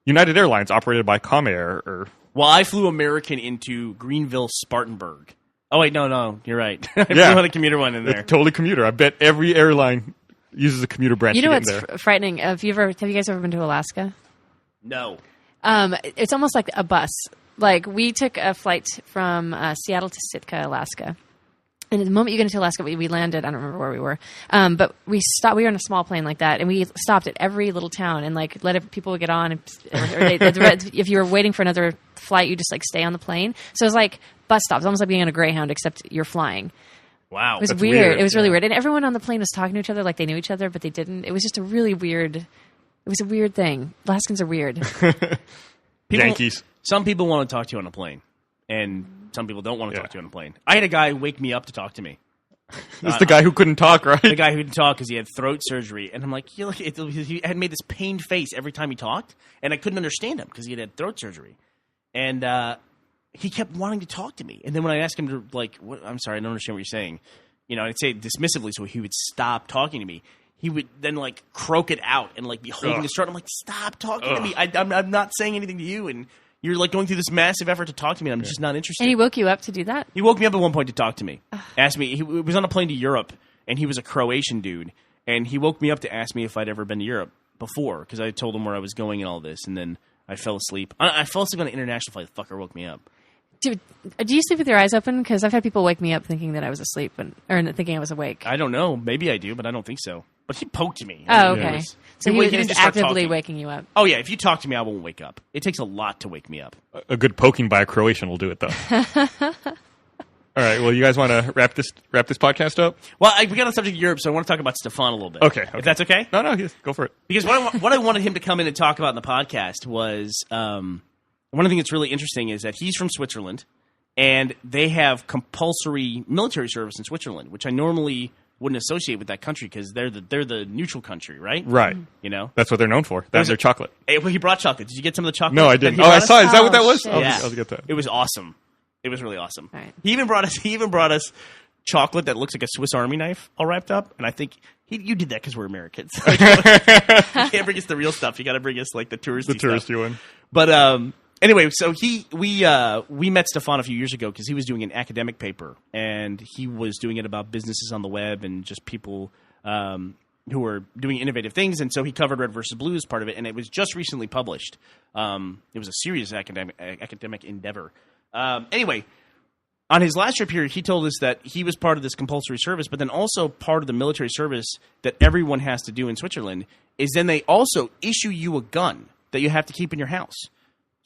United Airlines operated by Comair or... Well, I flew American into Greenville, Spartanburg. Oh, wait, no, you're right. I flew on a commuter one in there. It's totally commuter. I bet every airline uses a commuter branch to get in there. What's frightening? Have you guys ever been to Alaska? No. It's almost like a bus. We took a flight from Seattle to Sitka, Alaska. And the moment you get into Alaska, we landed. I don't remember where we were, but we stopped. We were in a small plane like that, and we stopped at every little town and let people get on. If you were waiting for another flight, you just stay on the plane. So it was like bus stops, almost like being on a Greyhound, except you're flying. Wow, it was weird. It was really weird, and everyone on the plane was talking to each other like they knew each other, but they didn't. It was just a really weird. It was a weird thing. Alaskans are weird. Yankees. Some people want to talk to you on a plane, and some people don't want to talk to you on a plane. I had a guy wake me up to talk to me. It's the guy who couldn't talk, right? The guy who didn't talk because he had throat surgery. And I'm like, he had made this pained face every time he talked, and I couldn't understand him because he had throat surgery. And he kept wanting to talk to me. And then when I asked him to, what, I'm sorry, I don't understand what you're saying. I'd say it dismissively so he would stop talking to me. He would then, croak it out and, be holding his throat. I'm like, stop talking to me. I'm not saying anything to you. And you're going through this massive effort to talk to me, and I'm just not interested. And he woke you up to do that? He woke me up at one point to talk to me. Asked me, he was on a plane to Europe, and he was a Croatian dude. And he woke me up to ask me if I'd ever been to Europe before, because I told him where I was going and all this, and then I fell asleep. I fell asleep on an international flight. The fucker woke me up. Do you sleep with your eyes open? Because I've had people wake me up thinking that I was asleep, or thinking I was awake. I don't know. Maybe I do, but I don't think so. But he poked me. Oh, okay. So he didn't was just start actively talking. waking you up. Oh, yeah. If you talk to me, I won't wake up. It takes a lot to wake me up. A good poking by a Croatian will do it, though. All right. Well, you guys want to wrap this podcast up? Well, we got on the subject of Europe, so I want to talk about Stefan a little bit. Okay. If that's okay? No, yes, go for it. Because what I wanted him to come in and talk about in the podcast was one of the things that's really interesting is that he's from Switzerland, and they have compulsory military service in Switzerland, which I normally wouldn't associate with that country because they're the neutral country, right? Right. You know? That's what they're known for. That's their chocolate. Hey, well, he brought chocolate. Did you get some of the chocolate? No, I didn't. Oh, I saw it. Is that what that was? Shit. I'll get that. It was awesome. It was really awesome. Right. He even brought us chocolate that looks like a Swiss Army knife all wrapped up, and I think you did that because we're Americans. You can't bring us the real stuff. You got to bring us like the touristy stuff. one. But anyway, so we met Stefan a few years ago because he was doing an academic paper, and he was doing it about businesses on the web and just people who were doing innovative things. And so he covered Red versus Blue as part of it, and it was just recently published. It was a serious academic endeavor. Anyway, on his last trip here, he told us that he was part of this compulsory service, but then also part of the military service that everyone has to do in Switzerland is then they also issue you a gun that you have to keep in your house.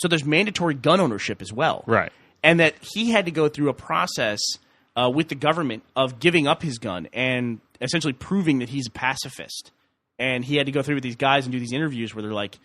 So there's mandatory gun ownership as well. Right. And that he had to go through a process with the government of giving up his gun and essentially proving that he's a pacifist. And he had to go through with these guys and do these interviews where they're like,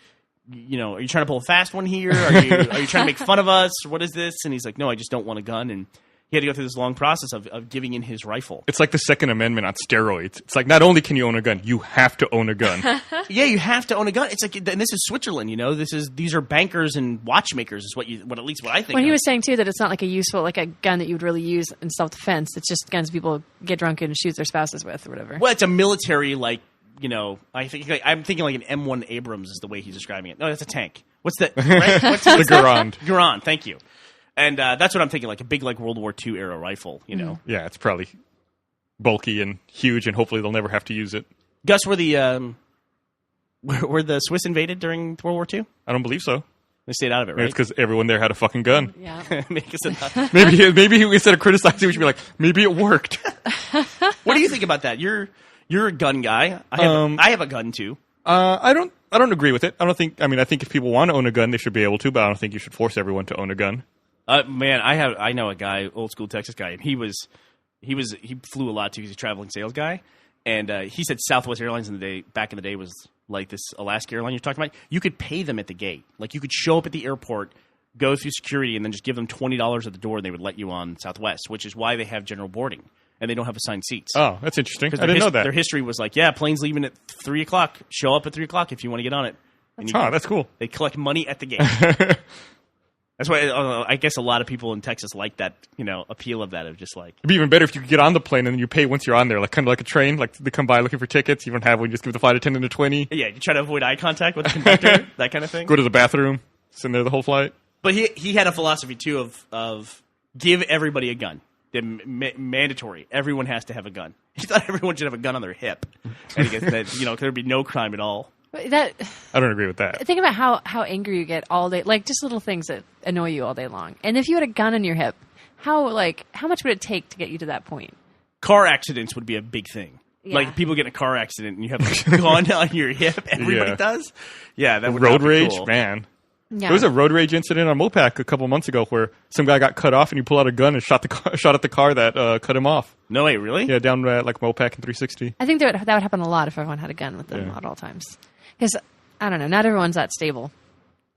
you know, are you trying to pull a fast one here? Are you trying to make fun of us? What is this? And he's like, no, I just don't want a gun. And he had to go through this long process of giving in his rifle. It's like the Second Amendment on steroids. It's like not only can you own a gun, you have to own a gun. Yeah, you have to own a gun. It's like, and this is Switzerland, you know. These are bankers and watchmakers. Is what at least what I think. When he was saying too that it's not like a gun that you would really use in self-defense. It's just guns people get drunk and shoot their spouses with or whatever. Well, it's a military you know. I'm thinking like an M1 Abrams is the way he's describing it. No, that's a tank. What's that? Right? What's The Garand. Garand. Thank you. And that's what I'm thinking, like a big like World War II era rifle, you know. Yeah, it's probably bulky and huge, and hopefully they'll never have to use it. Gus, were the Swiss invaded during World War II? I don't believe so. They stayed out of it, Maybe right? it's because everyone there had a fucking gun. Yeah. Maybe instead of criticizing, we should be like, maybe it worked. What do you think about that? You're a gun guy. I have a gun too. I don't agree with it. I think if people want to own a gun, they should be able to, but I don't think you should force everyone to own a gun. Man, I know a guy, old school Texas guy, and he flew a lot too because he's a traveling sales guy, and he said Southwest Airlines back in the day was like this Alaska airline you're talking about. You could pay them at the gate, like you could show up at the airport, go through security, and then just give them $20 at the door, and they would let you on Southwest, which is why they have general boarding and they don't have assigned seats. Oh, that's interesting. I didn't know that. Their history was like, yeah, plane's leaving at 3:00. Show up at 3:00 if you want to get on it. That's cool. They collect money at the gate. That's why I guess a lot of people in Texas like that, you know, appeal of that of just like. It'd be even better if you could get on the plane and then you pay once you're on there, like kind of like a train. Like they come by looking for tickets. You don't have one. You just give the flight attendant a 20. Yeah, you try to avoid eye contact with the conductor, that kind of thing. Go to the bathroom, sit in there the whole flight. But he had a philosophy too of give everybody a gun. Mandatory. Everyone has to have a gun. He thought everyone should have a gun on their hip, and he that there'd be no crime at all. I don't agree with that. Think about how angry you get all day, like just little things that annoy you all day long. And if you had a gun on your hip, how much would it take to get you to that point? Car accidents would be a big thing. Yeah. Like people get in a car accident and you have a gun on your hip. Everybody does. Yeah, that would road not be rage, cool. man. Yeah. There was a road rage incident on Mopac a couple months ago where some guy got cut off and he pulled out a gun and shot at the car that cut him off. No way, really? Yeah, down at like Mopac and 360. I think that would happen a lot if everyone had a gun with them at all times. Because, I don't know, not everyone's that stable.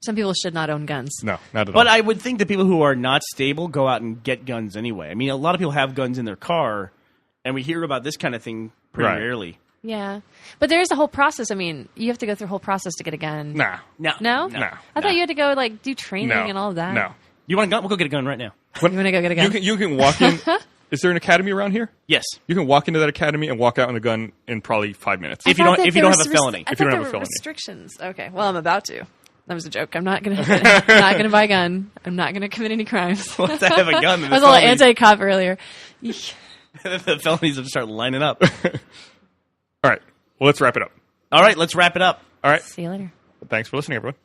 Some people should not own guns. No, not at all. But I would think that people who are not stable go out and get guns anyway. I mean, a lot of people have guns in their car, and we hear about this kind of thing pretty rarely. Yeah. But there is a whole process. I mean, you have to go through a whole process to get a gun. Nah. No. No? No. I thought you had to go, do training and all of that. No. You want a gun? We'll go get a gun right now. You want to go get a gun? You can walk in. Is there an academy around here? Yes. You can walk into that academy and walk out with a gun in probably 5 minutes. If you don't have a felony. I If you thought don't there have a were felony. restrictions. Okay. Well, I'm about to. That was a joke. I'm not going to buy a gun. I'm not going to commit any crimes. Once I have a gun, I was a little anti-cop earlier. the felonies will start lining up. All right. Well, let's wrap it up. All right, let's wrap it up. All right. See you later. Thanks for listening, everyone.